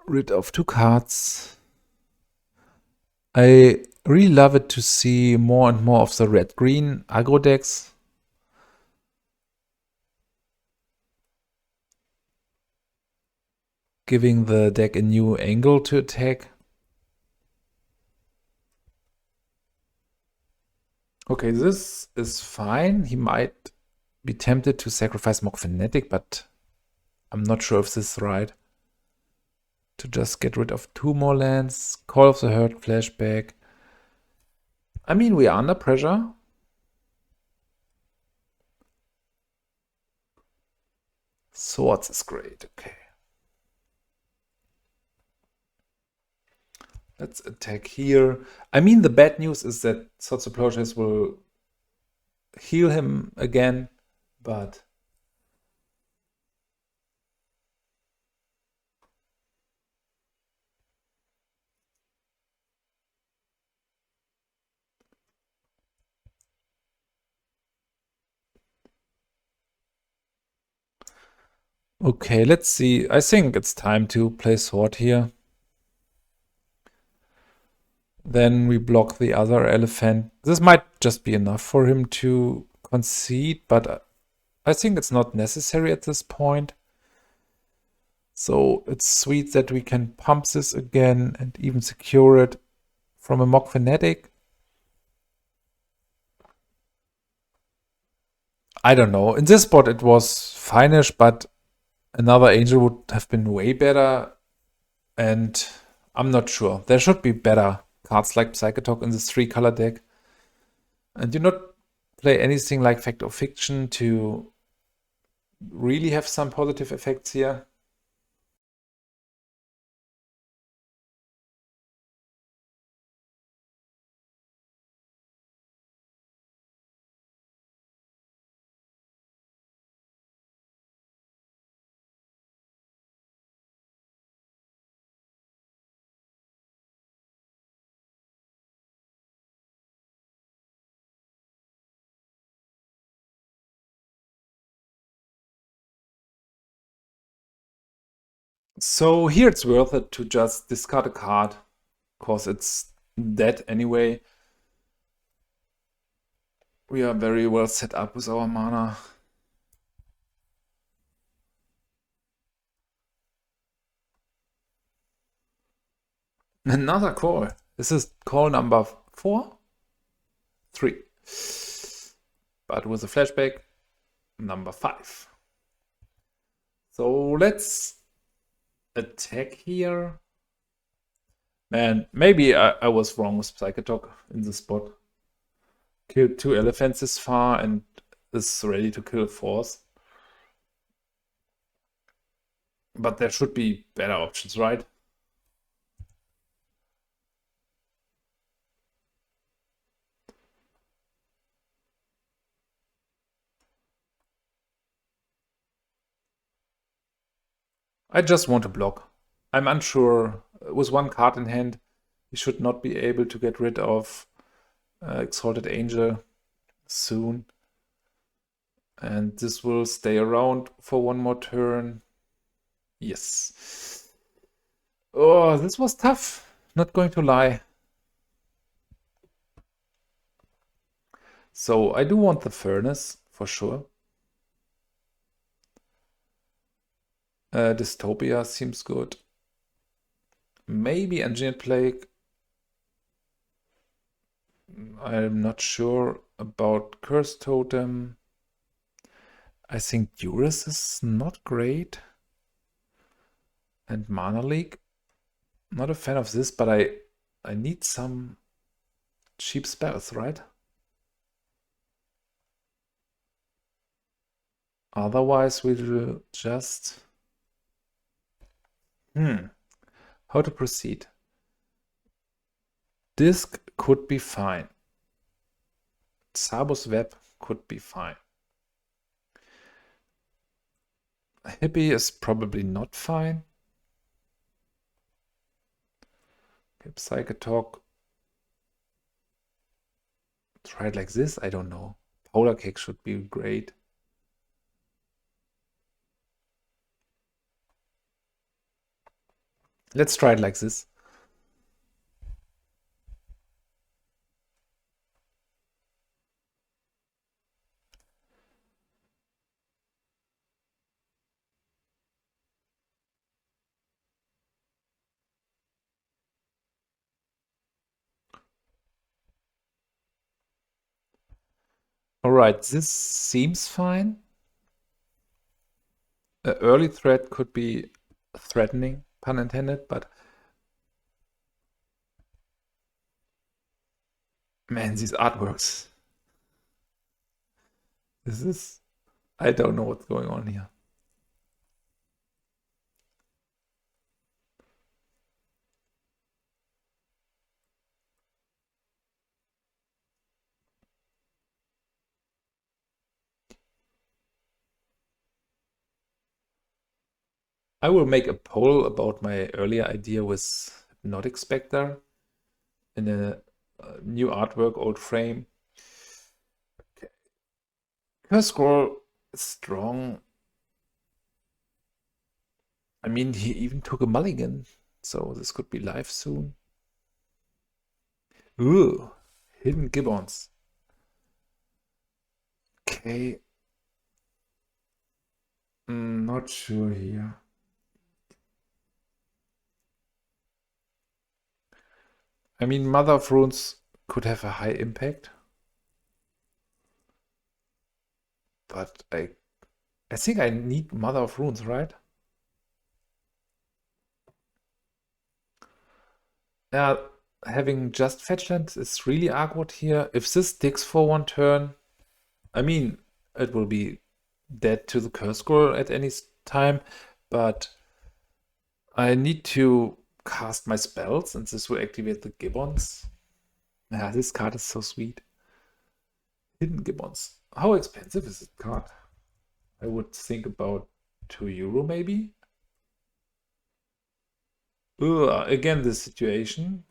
rid of 2 cards. I really love it to see more and more of the red-green aggro decks. Giving the deck a new angle to attack. Okay, this is fine. He might be tempted to sacrifice Mock Fanatic, but I'm not sure if this is right. To just get rid of 2 more lands. Call of the Herd, flashback. I mean, we are under pressure. Swords is great, okay. Let's attack here. I mean, the bad news is that Swords of Plowshares will heal him again, but okay, let's see. I think it's time to play Sword here. Then we block the other elephant. This might just be enough for him to concede, but I think it's not necessary at this point. So it's sweet that we can pump this again and even secure it from a Mock Fanatic. I don't know. In this spot it was fine-ish, but another angel would have been way better. And I'm not sure. There should be better cards like Psychatog in this 3-color deck. And do not play anything like Fact or Fiction to really have some positive effects here. So here it's worth it to just discard a card, because it's dead anyway. We are very well set up with our mana. Another call. This is call number 4? 3. But with a flashback, number 5. So let's attack here. Man, maybe I was wrong with Psychatog in this spot. Killed 2 elephants this far and is ready to kill 4th. But there should be better options, right? I just want to block. I'm unsure. With 1 card in hand, he should not be able to get rid of Exalted Angel soon. And this will stay around for 1 more turn. Yes. Oh, this was tough. Not going to lie. So I do want the Furnace, for sure. Dystopia seems good. Maybe Engineered Plague. I'm not sure about Cursed Totem. I think Duress is not great. And Mana Leak. Not a fan of this, but I need some cheap spells, right? Otherwise, we will just... How to proceed? Disc could be fine. Tsabo's Web could be fine. Hippie is probably not fine. Okay, Psychatog. Try it like this? I don't know. Powder Keg should be great. Let's try it like this. Alright, this seems fine. An early threat could be threatening, pun intended, but man, these artworks. This is... I don't know what's going on here. I will make a poll about my earlier idea with Hypnotic Specter in a new artwork, old frame. Okay. Curse Scroll is strong. I mean, he even took a mulligan, so this could be live soon. Ooh, hidden gibbons. Okay. Not sure here. I mean, Mother of Runes could have a high impact. But I think I need Mother of Runes, right? Yeah, having just fetch lands is really awkward here. If this digs for one turn, I mean, it will be dead to the curse scroll at any time, but I need to cast my spells, and this will activate the gibbons. Yeah, this card is so sweet. Hidden gibbons. How expensive is this card? I would think about €2 maybe. Ugh, again, this situation.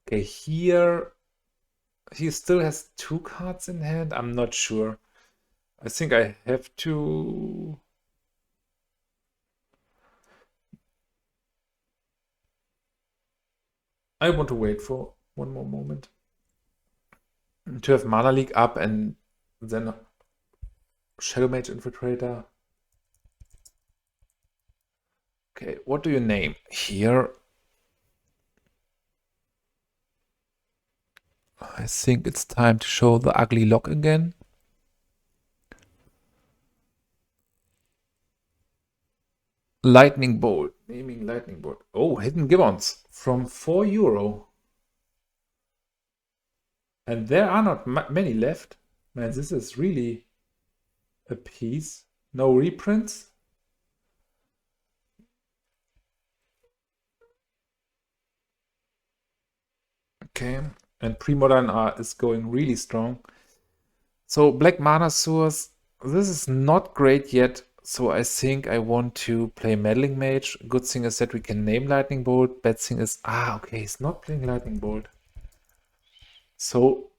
Okay, here he still has 2 cards in hand. I'm not sure. I think I have to. I want to wait for one more moment to have Mana Leak up and then Shadowmage Infiltrator. Okay, what do you name? Here, I think it's time to show the ugly lock again. Lightning Bolt. Naming Lightning Bolt. Oh, Hidden Gibbons from €4. And there are not many left. Man, this is really a piece. No reprints. Okay, and PREMODERN is going really strong. So Black Mana Source, this is not great yet. So I think I want to play Meddling Mage. Good thing is that we can name Lightning Bolt. Bad thing is, okay, he's not playing Lightning Bolt. So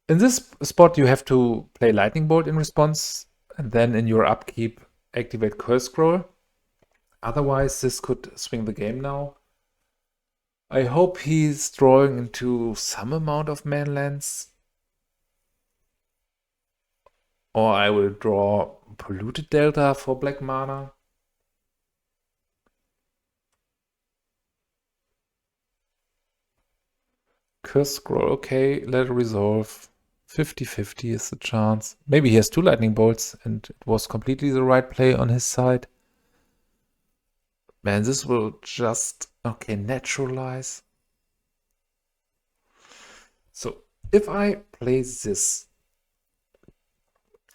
in this spot, you have to play Lightning Bolt in response, and then in your upkeep, activate Curse Scroll. Otherwise, this could swing the game now. I hope he's drawing into some amount of manlands. Or I will draw Polluted Delta for black mana. Curse Scroll, okay, let it resolve. 50-50 is the chance. Maybe he has 2 lightning bolts and it was completely the right play on his side. Man, this will just, okay, naturalize. So if I play this,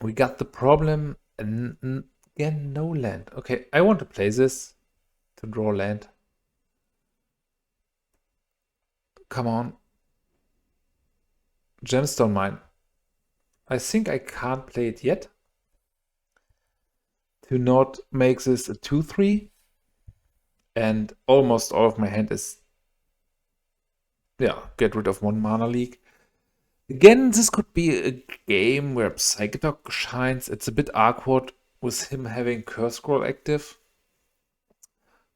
we got the problem, and again, no land. Okay, I want to play this to draw land. Come on. Gemstone Mine. I think I can't play it yet. To not make this a 2-3. And almost all of my hand is, yeah, get rid of 1 mana leak. Again, this could be a game where Psychatog shines. It's a bit awkward with him having Curse Scroll active.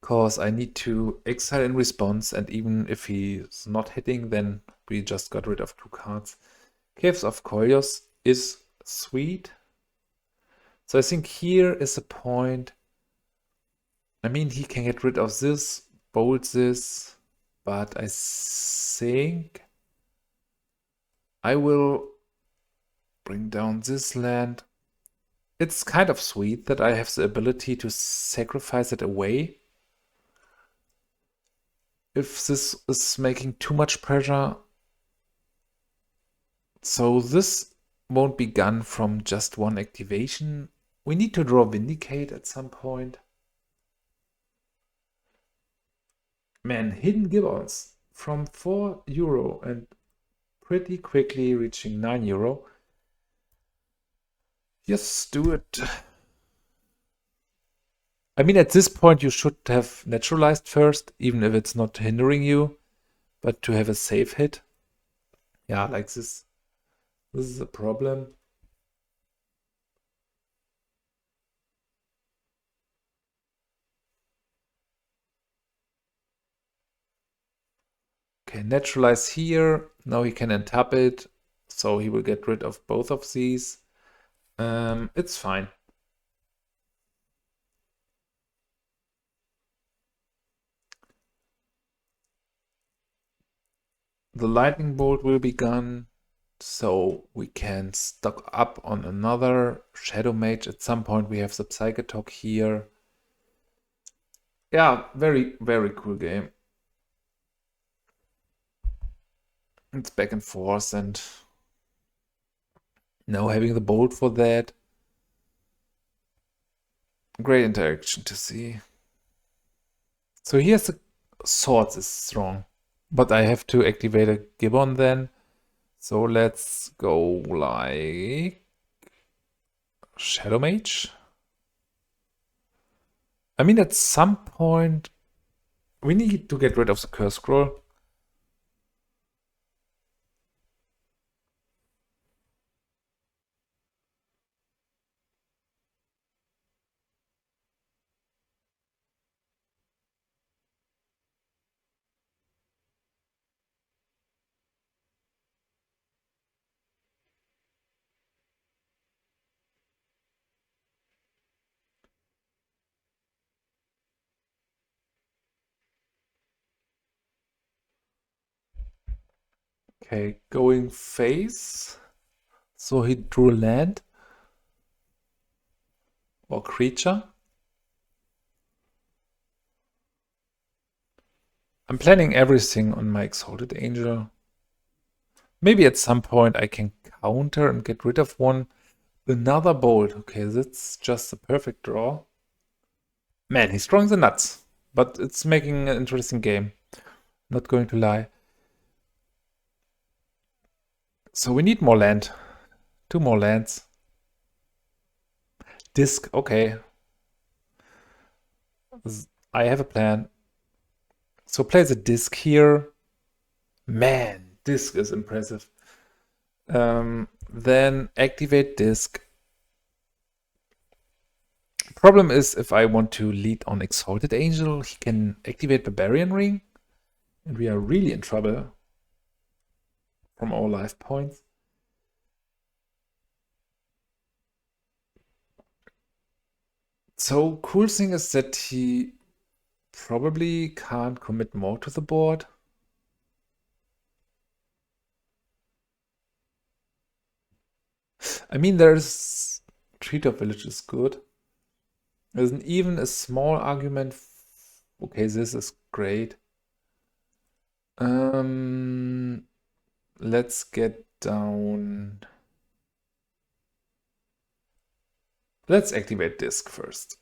Because I need to exile in response, and even if he's not hitting, then we just got rid of 2 cards. Caves of Koilos is sweet. So I think here is a point. I mean, he can get rid of this, bolt this, but I think I will bring down this land. It's kind of sweet that I have the ability to sacrifice it away. If this is making too much pressure. So this won't be gone from just 1 activation. We need to draw Vindicate at some point. Man, Hidden Gibbons from €4 and pretty quickly reaching €9. Yes, do it. I mean, at this point, you should have naturalized first, even if it's not hindering you, but to have a safe hit. Yeah, like this. This is a problem. Okay, naturalize here. Now he can untap it. So he will get rid of both of these. It's fine. The lightning bolt will be gone. So we can stock up on another Shadowmage. At some point we have the Psychatog here. Yeah, very, very cool game. It's back and forth, and now having the bolt for that. Great interaction to see. So here's the swords is strong, but I have to activate a Gibbon then. So let's go like Shadowmage. I mean, at some point we need to get rid of the Curse Scroll. Okay, going face. So he drew land or creature. I'm planning everything on my Exalted Angel. Maybe at some point I can counter and get rid of one. Another bolt. Okay, that's just a perfect draw. Man, he's throwing the nuts. But it's making an interesting game. Not going to lie. So we need more land. 2 more lands. Disc, okay. I have a plan. So play the disc here. Man, disc is impressive. Then activate disc. Problem is, if I want to lead on Exalted Angel, he can activate Barbarian Ring. And we are really in trouble from our life points. So cool thing is that he probably can't commit more to the board. I mean, there's Treetop Village is good. There's even a small argument. Okay, this is great. Let's get down. Let's activate disc first.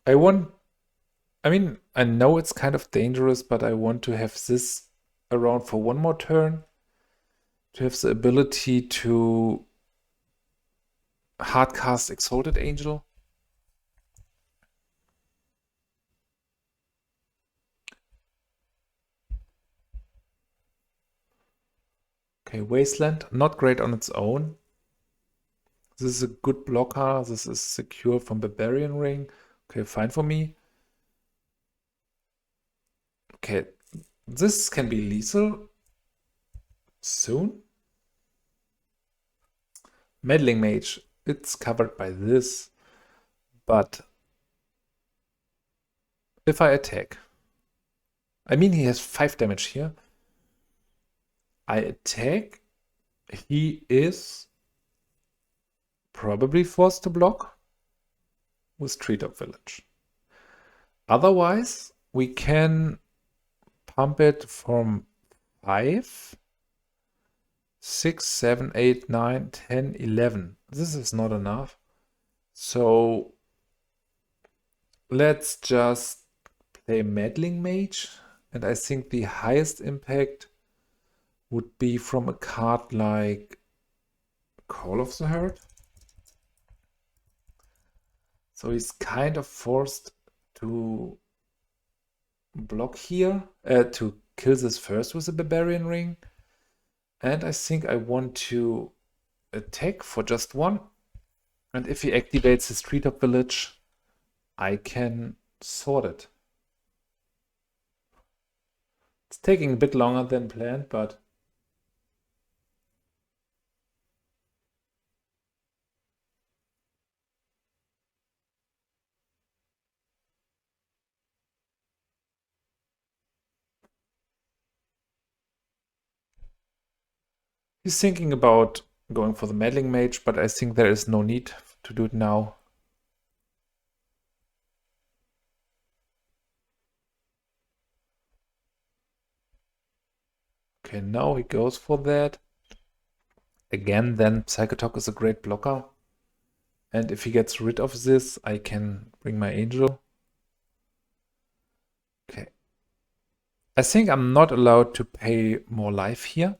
I mean, I know it's kind of dangerous, but I want to have this around for one more turn. To have the ability to hardcast Exalted Angel. Okay, Wasteland, not great on its own. This is a good blocker. This is secure from Barbarian Ring. Okay, fine for me. Okay, this can be lethal soon. Meddling Mage, it's covered by this, but if I attack, I mean he has 5 damage here. I attack, he is probably forced to block with Treetop Village. Otherwise, we can pump it from 5, 6, 7, 8, 9, 10, 11. This is not enough. So let's just play Meddling Mage. And I think the highest impact would be from a card like Call of the Herd. So he's kind of forced to block here, to kill this first with a Barbarian Ring. And I think I want to attack for just 1. And if he activates his Treetop Village, I can sword it. It's taking a bit longer than planned, but he's thinking about going for the Meddling Mage, but I think there is no need to do it now. Okay, now he goes for that. Again, then Psychatog is a great blocker. And if he gets rid of this, I can bring my Angel. Okay. I think I'm not allowed to pay more life here.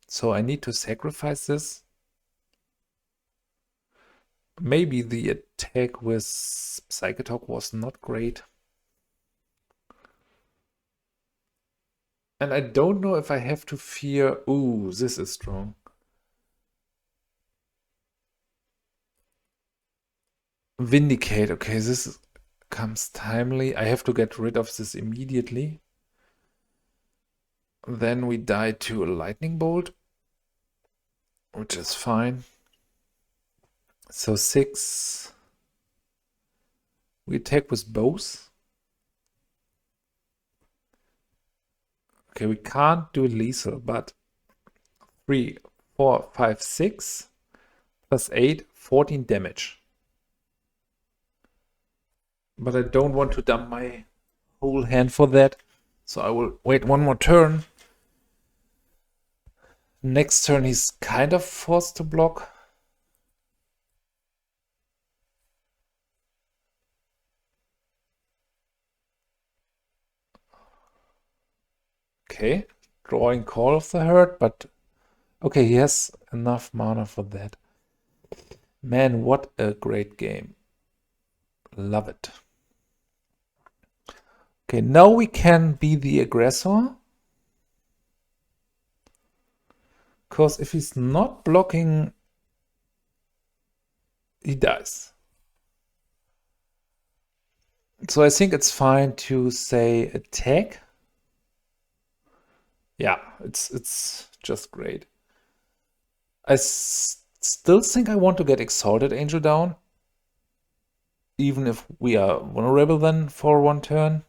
So I need to sacrifice this. Maybe the attack with Psychatog was not great. And I don't know if I have to fear... Ooh, this is strong. Vindicate. Okay, this comes timely. I have to get rid of this immediately. Then we die to a lightning bolt, which is fine. So 6. We attack with both. Okay, we can't do lethal, but 3, 4, 5, 6 plus 8, 14 damage. But I don't want to dump my whole hand for that. So I will wait one more turn. Next turn he's kind of forced to block. Okay, drawing Call of the Herd, but okay, he has enough mana for that. Man, what a great game. Love it. Okay, now we can be the aggressor. Because if he's not blocking, he dies. So I think it's fine to say attack. Yeah, it's just great. I still think I want to get Exalted Angel down. Even if we are vulnerable then for one turn.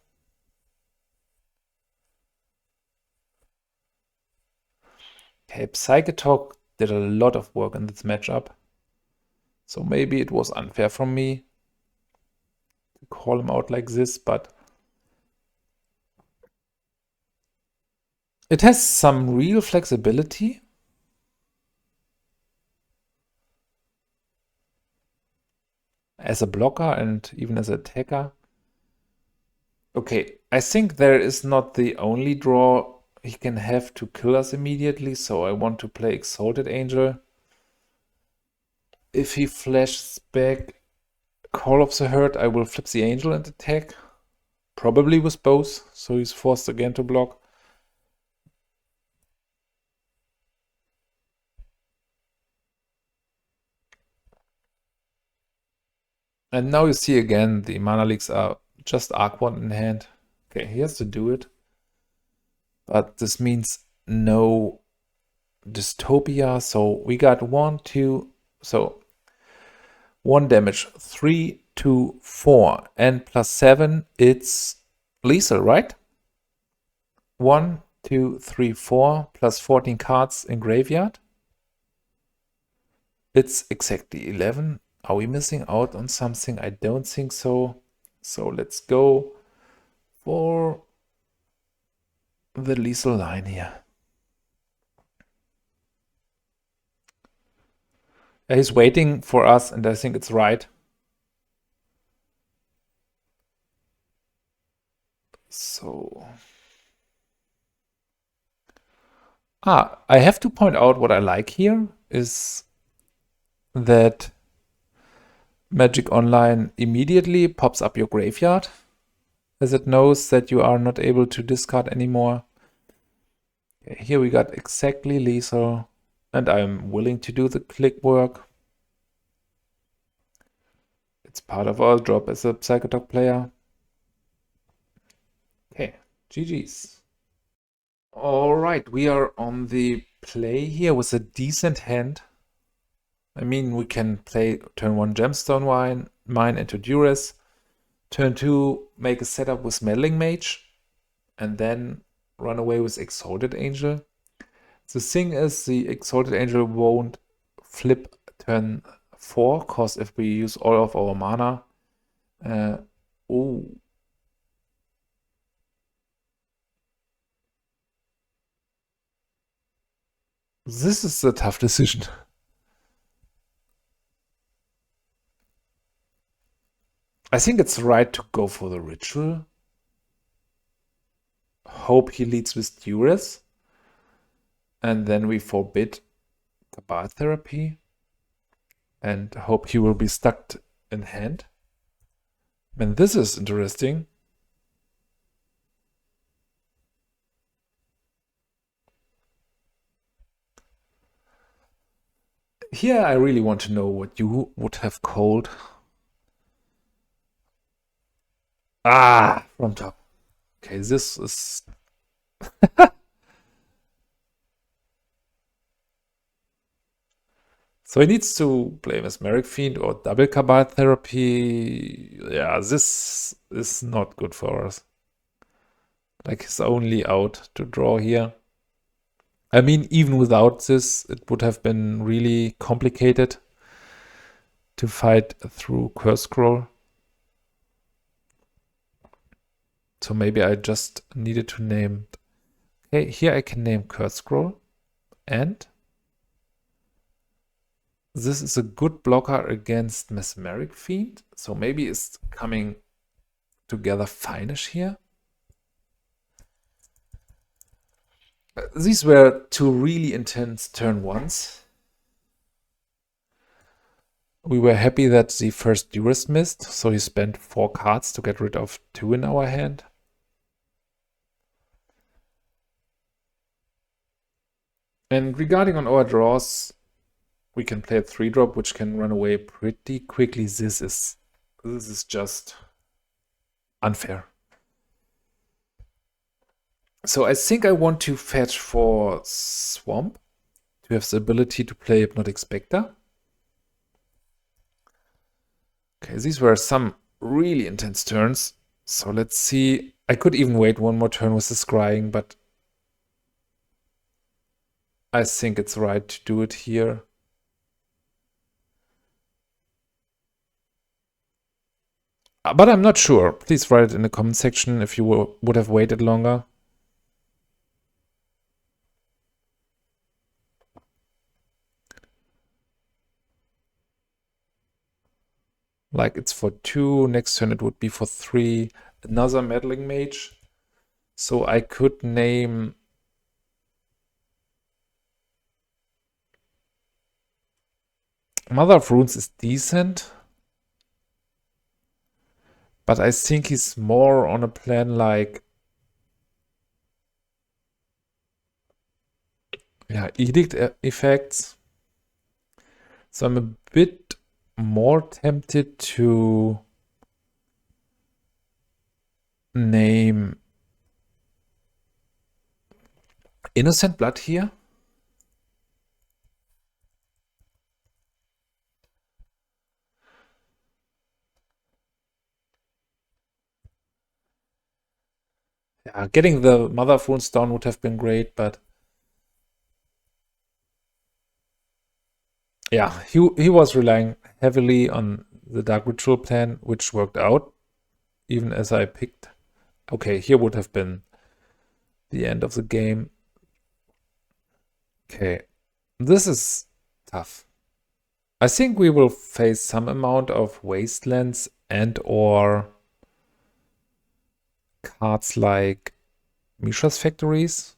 Okay, Psychatog did a lot of work in this matchup. So maybe it was unfair from me to call him out like this, but it has some real flexibility. As a blocker and even as an attacker. Okay, I think there is not the only draw he can have to kill us immediately, so I want to play Exalted Angel. If he flashes back Call of the Herd, I will flip the Angel and attack. Probably with both, so he's forced again to block. And now you see again, the mana leaks are just Arc in hand. Okay, he has to do it. But this means no Dystopia. So we got 1, 2, so 1 damage, 3, 2, 4, and plus 7, it's lethal, right? 1, 2, 3, 4, plus 14 cards in graveyard. It's exactly 11. Are we missing out on something? I don't think so. So let's go for the lethal line here. He's waiting for us, and I think it's right. So... I have to point out what I like here is that Magic Online immediately pops up your graveyard, as it knows that you are not able to discard anymore. Okay, here we got exactly lethal, and I'm willing to do the click work. It's part of our job as a Psychatog player. Okay, GG's. All right, we are on the play here with a decent hand. I mean, we can play turn 1 Gemstone Mine into Duress. Turn 2, make a setup with Meddling Mage. And then run away with Exalted Angel. The thing is, the Exalted Angel won't flip turn 4, because if we use all of our mana... oh. This is a tough decision. I think it's right to go for the ritual. Hope he leads with Duress. And then we forbid Cabal Therapy. And hope he will be stuck in hand. And this is interesting. Here I really want to know what you would have called. Ah, from top. Okay, this is... So he needs to play Mesmeric Fiend or double Cabal Therapy. Yeah, this is not good for us. Like his only out to draw here. I mean, even without this, it would have been really complicated to fight through Curse Scroll. So maybe I just needed to name... Okay, here I can name Curse Scroll. And this is a good blocker against Mesmeric Fiend. So maybe it's coming together finish here. These were two really intense turn ones. We were happy that the first Duress missed, so he spent 4 cards to get rid of 2 in our hand. And regarding on our draws, we can play a 3-drop, which can run away pretty quickly. This is just unfair. So I think I want to fetch for Swamp to have the ability to play Hypnotic Specter. Okay, these were some really intense turns. So let's see. I could even wait one more turn with the Scrying, but I think it's right to do it here. But I'm not sure. Please write it in the comment section if you would have waited longer. Like it's for 2, next turn it would be for 3. Another Meddling Mage. So I could name... Mother of Runes is decent. But I think he's more on a plan like... Yeah, Edict effects. So I'm a bit more tempted to name Innocent Blood here. Yeah, getting the Mother of Runes down would have been great, but yeah, he was relying heavily on the Dark Ritual plan, which worked out, even as I picked. Okay, here would have been the end of the game. Okay, this is tough. I think we will face some amount of Wastelands and or cards like Mishra's Factories.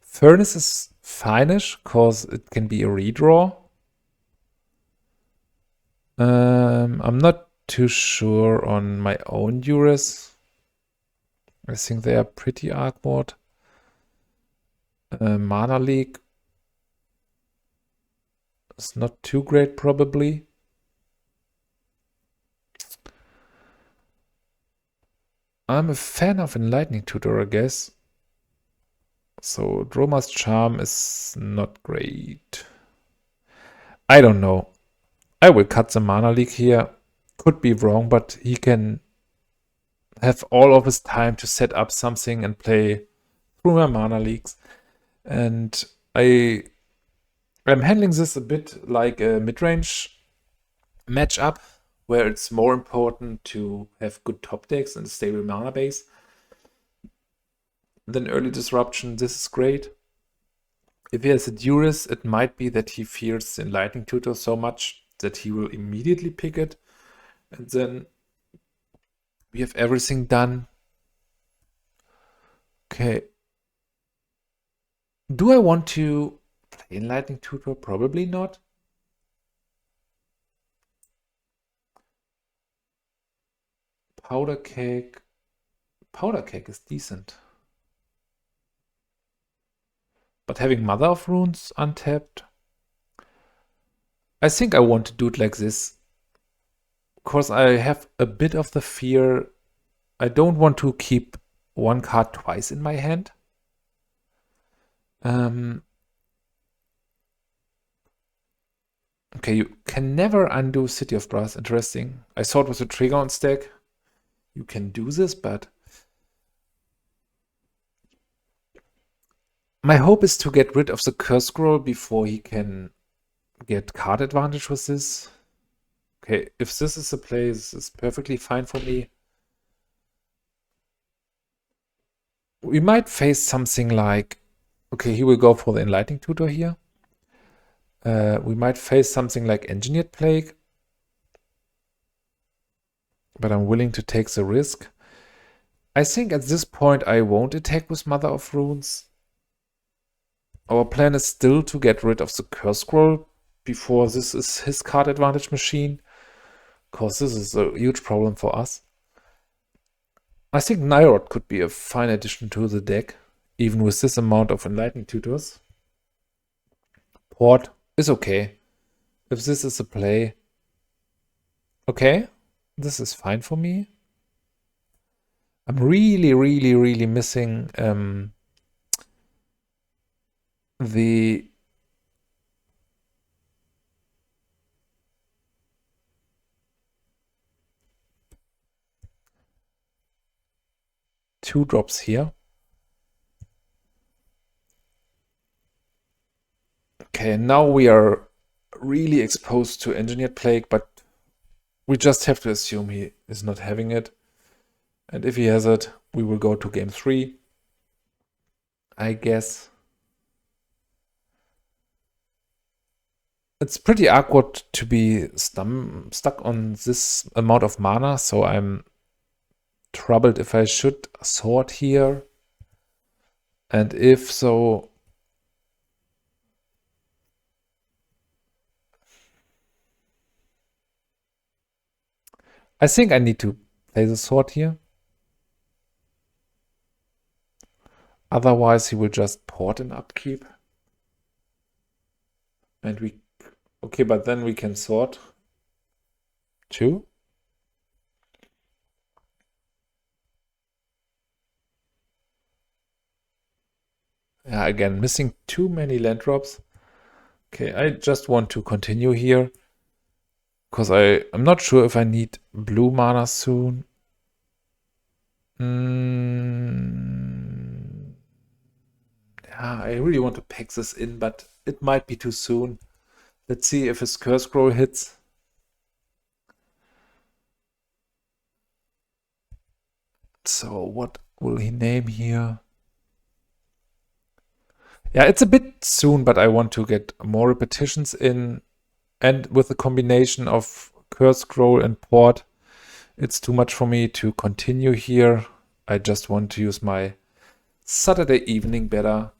Furnace is fine-ish, because it can be a redraw. I'm not too sure on my own Duress. I think they are pretty armored. Mana Leak is not too great, probably. I'm a fan of Enlightening Tutor, I guess. So Dromar's Charm is not great. I don't know. I will cut the mana leak here. Could be wrong, but he can have all of his time to set up something and play through my mana leaks. And I'm handling this a bit like a mid-range matchup, where it's more important to have good top decks and a stable mana base than early disruption. This is great. If he has a Duress, it might be that he fears the Enlightened Tutor so much that he will immediately pick it. And then we have everything done. Okay. Do I want to play Enlightened Tutor? Probably not. Powder Keg. Powder Keg is decent. But having Mother of Runes untapped, I think I want to do it like this. Because I have a bit of the fear. I don't want to keep one card twice in my hand. Okay, you can never undo City of Brass. Interesting. I thought with a trigger on stack, you can do this, but my hope is to get rid of the Curse Scroll before he can get card advantage with this. Okay, if this is a play, this is perfectly fine for me. We might face something like, okay, he will go for the Enlightening Tutor here. We might face something like Engineered Plague. But I'm willing to take the risk. I think at this point I won't attack with Mother of Runes. Our plan is still to get rid of the Curse Scroll before this is his card advantage machine. Because this is a huge problem for us. I think Nevinyrral could be a fine addition to the deck, even with this amount of Enlightened Tutors. Port is okay. If this is a play, okay, this is fine for me. I'm really missing the two drops here. Okay, now we are really exposed to Engineered Plague, but we just have to assume he is not having it. And if he has it, we will go to game 3, I guess. It's pretty awkward to be stuck on this amount of mana, so I'm troubled if I should sort here. And if so, I think I need to play the sword here. Otherwise, he will just port in upkeep. And we... Okay, but then we can sort 2. Yeah, again, missing too many land drops. Okay, I just want to continue here. Because I'm not sure if I need blue mana soon. Yeah, I really want to pack this in, but it might be too soon. Let's see if his Curse Scroll hits. So what will he name here? Yeah, it's a bit soon, but I want to get more repetitions in. And with the combination of Curse Scroll and Port, it's too much for me to continue here. I just want to use my Saturday evening better.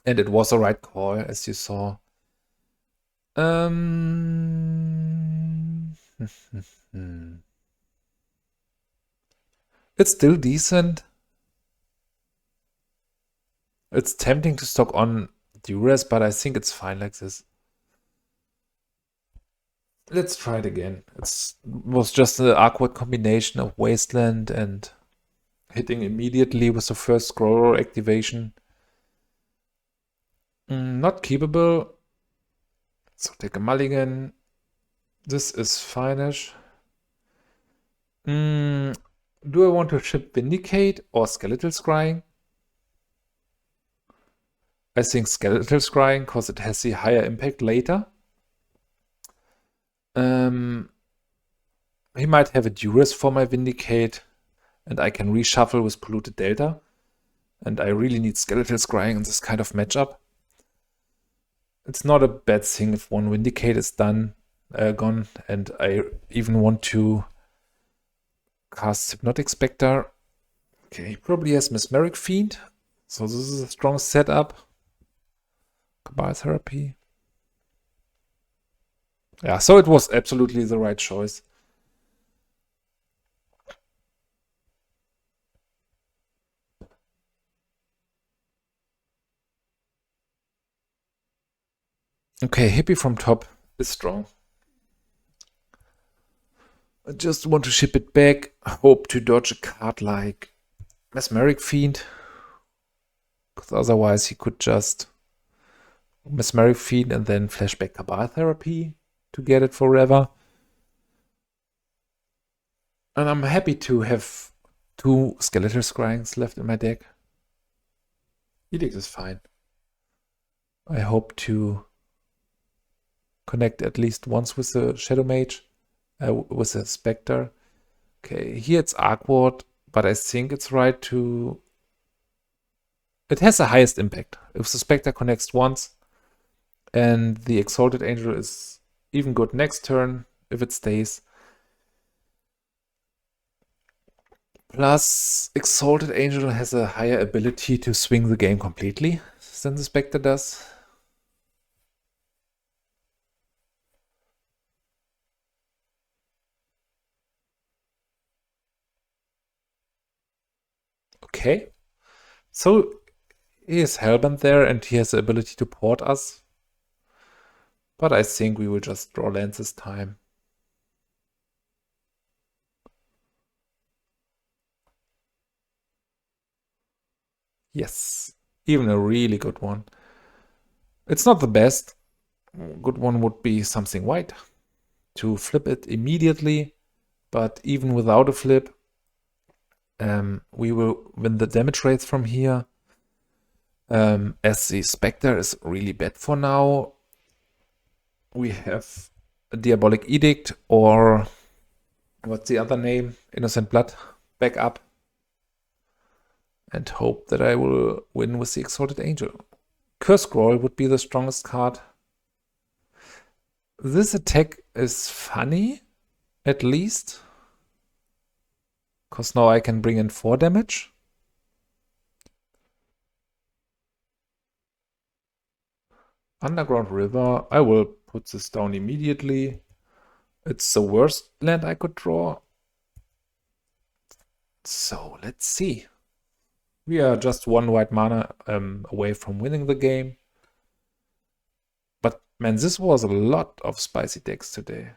And it was a right call, as you saw. It's still decent. It's tempting to stock on Duress, but I think it's fine like this. Let's try it again. It was just an awkward combination of Wasteland and hitting immediately with the first scroll activation. Not keepable. So take a mulligan. This is finish. Do I want to ship Vindicate or Skeletal Scrying? I think Skeletal Scrying because it has the higher impact later. He might have a Duress for my Vindicate, and I can reshuffle with Polluted Delta. And I really need Skeletal Scrying in this kind of matchup. It's not a bad thing if one Vindicate is gone, and I even want to cast Hypnotic Specter. Okay, he probably has Mesmeric Fiend, so this is a strong setup. Cabal Therapy. Yeah, so it was absolutely the right choice. Okay, Hippie from top is strong. I just want to ship it back. Hope to dodge a card like Mesmeric Fiend. Because otherwise he could just Mesmeric Fiend and then flashback Cabal Therapy to get it forever. And I'm happy to have 2 Skeletal Scryings left in my deck. Edict is fine. I hope to connect at least once with the Shadowmage, with the Spectre. Okay, here it's awkward, but I think it's right to... It has the highest impact. If the Spectre connects once, and the Exalted Angel is even good next turn, if it stays. Plus, Exalted Angel has a higher ability to swing the game completely than the Spectre does. Okay, so he is Hellbent there and he has the ability to port us. But I think we will just draw lands this time. Yes, even a really good one. It's not the best. A good one would be something white to flip it immediately, but even without a flip, we will win the damage rates from here. As the Spectre is really bad for now, we have a Diabolic Edict or what's the other name? Innocent Blood back up. And hope that I will win with the Exalted Angel. Curse Scroll would be the strongest card. This attack is funny, at least. Because now I can bring in 4 damage. Underground River, I will put this down immediately. It's the worst land I could draw. So, let's see. We are just 1 white mana away from winning the game. But man, this was a lot of spicy decks today.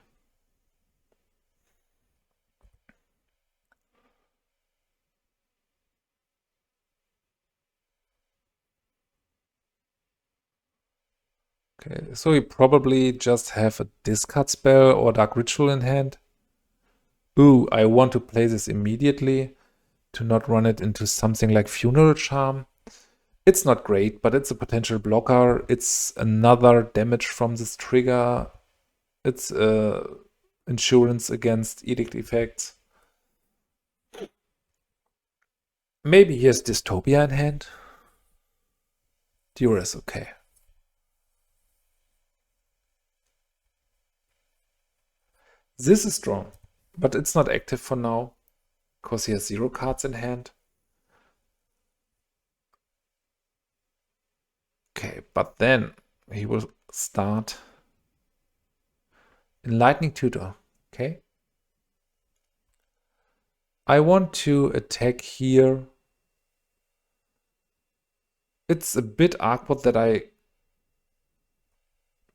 Okay, so we probably just have a discard spell or Dark Ritual in hand. Ooh, I want to play this immediately to not run it into something like Funeral Charm. It's not great, but it's a potential blocker. It's another damage from this trigger. It's insurance against edict effects. Maybe he has Dystopia in hand. Duress, okay. This is strong, but it's not active for now, because he has 0 cards in hand. Okay, but then he will start Enlightened Tutor, okay? I want to attack here. It's a bit awkward that I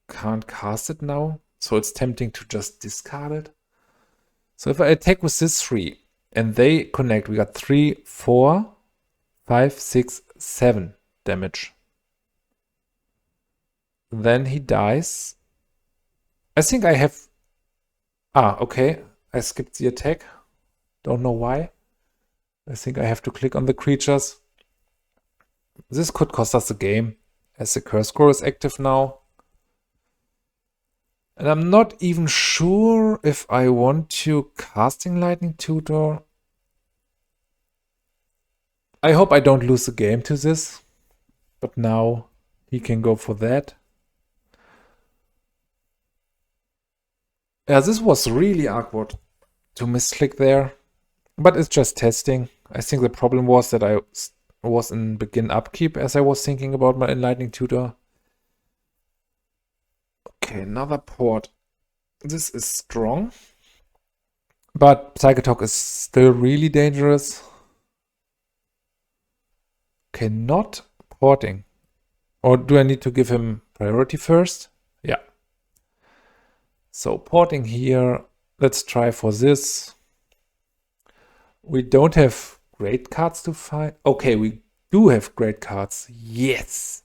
can't cast it now, so it's tempting to just discard it. So if I attack with this 3 and they connect, we got 3, 4, 5, 6, 7 damage. Then he dies. I think I have... okay. I skipped the attack. Don't know why. I think I have to click on the creatures. This could cost us the game, as the Curse Scroll is active now. And I'm not even sure if I want to cast Enlightened Tutor. I hope I don't lose the game to this. But now he can go for that. Yeah, this was really awkward to misclick there. But it's just testing. I think the problem was that I was in begin upkeep as I was thinking about my Enlightening Tutor. Okay, another port. This is strong. But Psychatog is still really dangerous. Okay, not porting. Or do I need to give him priority first? Yeah. So porting here. Let's try for this. We don't have great cards to fight. Okay, we do have great cards. Yes.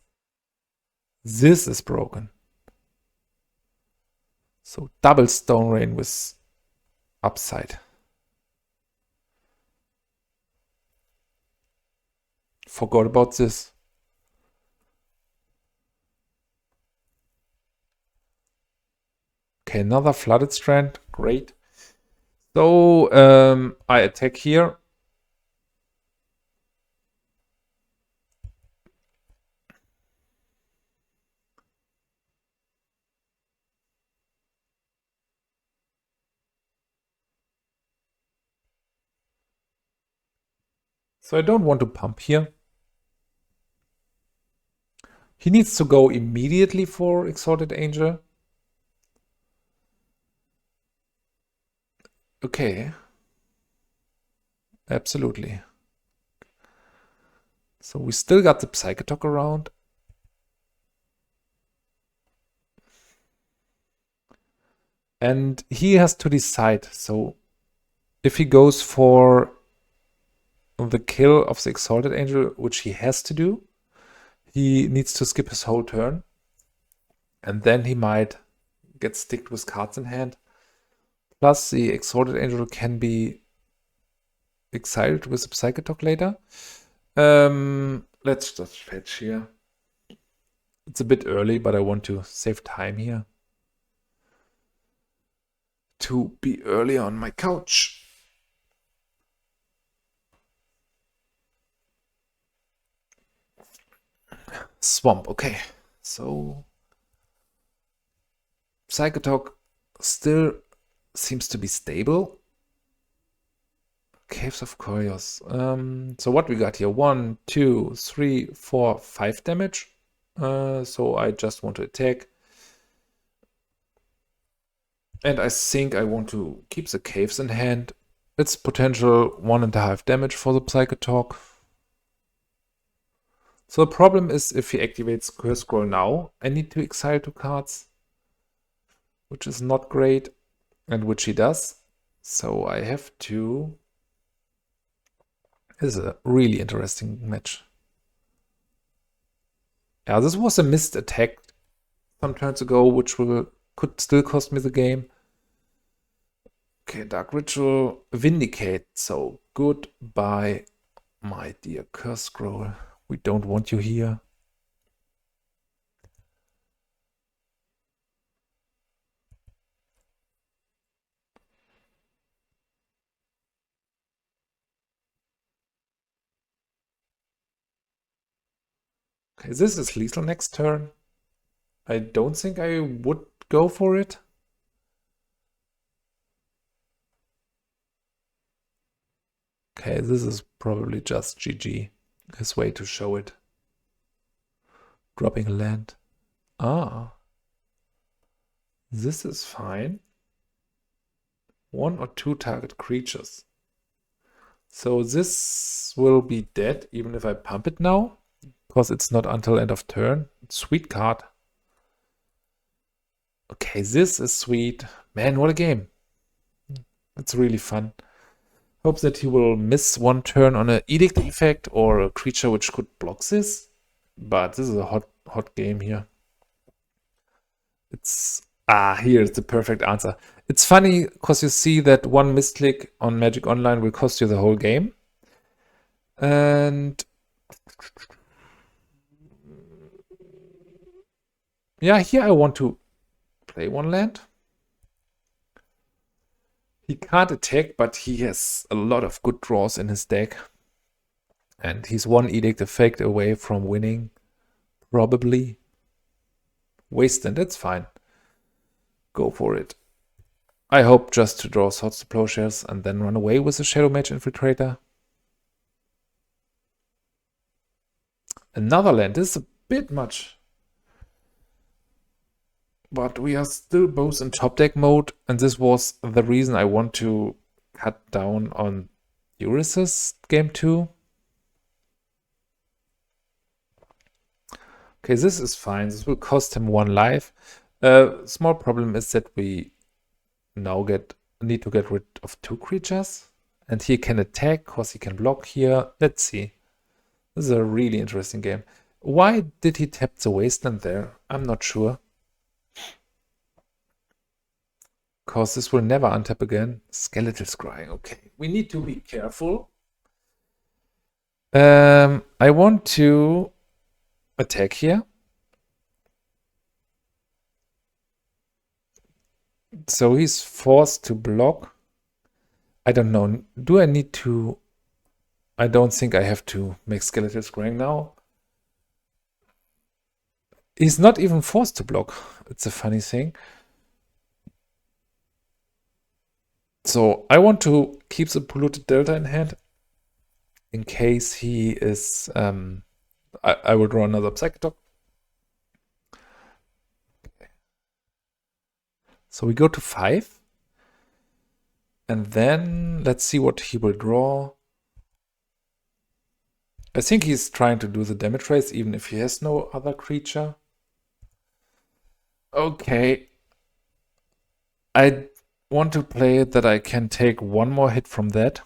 This is broken. So double Stone Rain with upside. Forgot about this. Okay, another Flooded Strand. Great. So I attack here. So I don't want to pump here. He needs to go immediately for Exalted Angel. Okay. Absolutely. So we still got the Psychatog around. And he has to decide. So if he goes for the kill of the Exalted Angel, which he has to do, he needs to skip his whole turn. And then he might get sticked with cards in hand. Plus the Exalted Angel can be exiled with the Psychatog later. Let's just fetch here. It's a bit early, but I want to save time here. To be early on my couch. Swamp, okay. So Psychatog still seems to be stable. Caves of Koilos. So what we got here? 1, 2, 3, 4, 5 damage. So I just want to attack. And I think I want to keep the caves in hand. It's potential 1.5 damage for the Psychatog. So the problem is if he activates Curse Scroll now, I need to exile 2 cards, which is not great, and which he does. So I have to... This is a really interesting match. Yeah, this was a missed attack some turns ago, which could still cost me the game. Okay, Dark Ritual, Vindicate. So goodbye, my dear Curse Scroll. We don't want you here. Okay, this is lethal next turn. I don't think I would go for it. Okay, this is probably just GG. His way to show it. Dropping a land. Ah. This is fine. 1 or 2 target creatures. So this will be dead even if I pump it now. Because it's not until end of turn. Sweet card. Okay, this is sweet. Man, what a game. It's really fun. Hope that he will miss 1 turn on an Edict effect or a creature which could block this. But this is a hot game here. It's here's the perfect answer. It's funny because you see that one misclick on Magic Online will cost you the whole game. And yeah, here I want to play one land. He can't attack, but he has a lot of good draws in his deck. And he's one Edict effect away from winning. Probably. Wasteland, that's fine. Go for it. I hope just to draw Swords to Plowshares and then run away with the Shadowmage Infiltrator. Another land. This is a bit much. But we are still both in top deck mode, and this was the reason I want to cut down on Duress's game 2. Okay, this is fine. This will cost him 1 life. Small problem is that we now need to get rid of 2 creatures. And he can attack because he can block here. Let's see. This is a really interesting game. Why did he tap the Wasteland there? I'm not sure. Because this will never untap again. Skeletal Scrying. Okay, we need to be careful. I want to attack here. So he's forced to block. I don't know. Do I need to? I don't think I have to make Skeletal Scrying now. He's not even forced to block. It's a funny thing. So I want to keep the Polluted Delta in hand in case he is... I will draw another Psychatog. Okay. So we go to 5. And then let's see what he will draw. I think he's trying to do the damage race even if he has no other creature. Okay. I want to play it that I can take 1 more hit from that.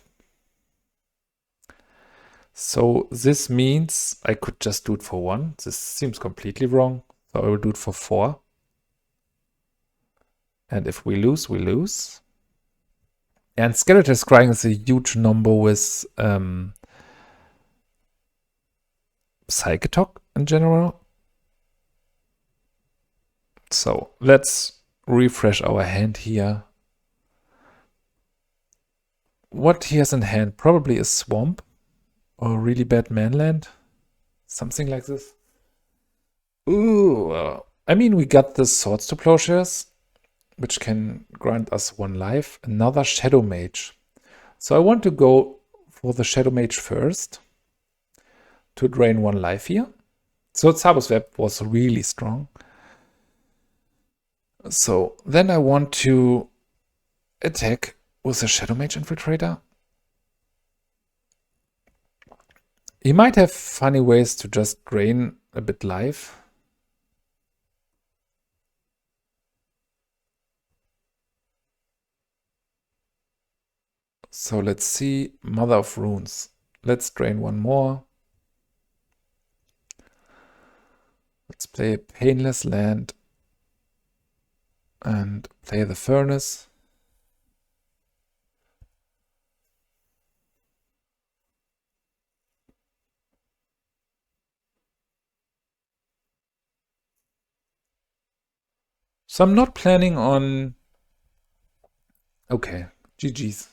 So this means I could just do it for 1. This seems completely wrong. So I will do it for 4. And if we lose, we lose. And Skeletal Scrying is a huge number with Psychatog in general. So let's refresh our hand here. What he has in hand? Probably a swamp or a really bad manland. Something like this. Ooh, I mean, we got the Swords to Plowshares, which can grant us 1 life. Another Shadowmage. So I want to go for the Shadowmage first to drain 1 life here. So Tsabo's Web was really strong. So then I want to attack with the Shadowmage Infiltrator. He might have funny ways to just drain a bit life. So let's see. Mother of Runes. Let's drain 1 more. Let's play a Painless Land and play the Furnace. So I'm not planning on... Okay, GG's.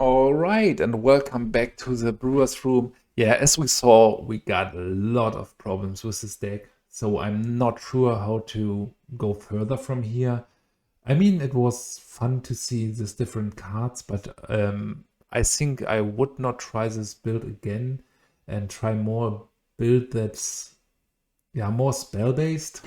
Alright, and welcome back to the Brewer's Room. Yeah, as we saw, we got a lot of problems with this deck. So I'm not sure how to go further from here. I mean, it was fun to see these different cards, but I think I would not try this build again and try more build that's more spell-based.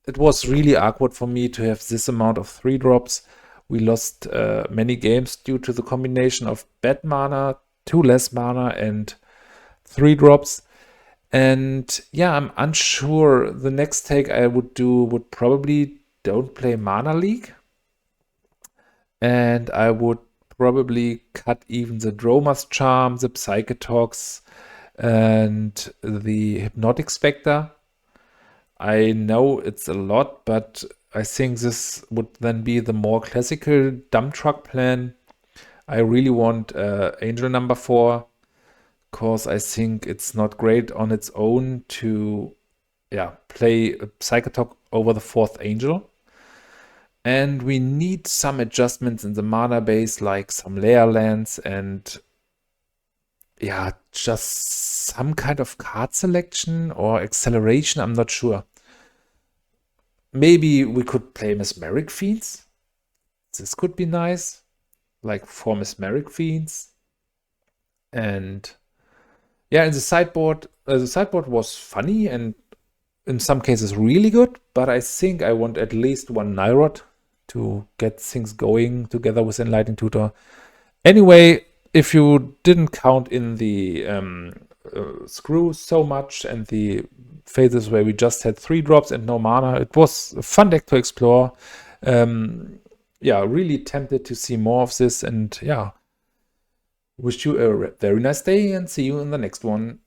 It was really awkward for me to have this amount of 3-drops. We lost many games due to the combination of bad mana, 2 less mana, and 3-drops. And yeah, I'm unsure. The next take I would do would probably don't play Mana League. And I would probably cut even the Dromar's Charm, the Psychatogs, and the Hypnotic Specter. I know it's a lot, but I think this would then be the more classical dump truck plan. I really want Angel number 4, because I think it's not great on its own to play a Psychatog over the 4th Angel. And we need some adjustments in the mana base, like some layer lands and just some kind of card selection or acceleration. I'm not sure. Maybe we could play Mesmeric Fiends. This could be nice. Like 4 Mesmeric Fiends. And in the sideboard was funny and in some cases really good, but I think I want at least one Nyrod to get things going together with Enlightened Tutor. Anyway, if you didn't count in the screws so much and the phases where we just had 3 drops and no mana, it was a fun deck to explore. Really tempted to see more of this, and wish you a very nice day and see you in the next one.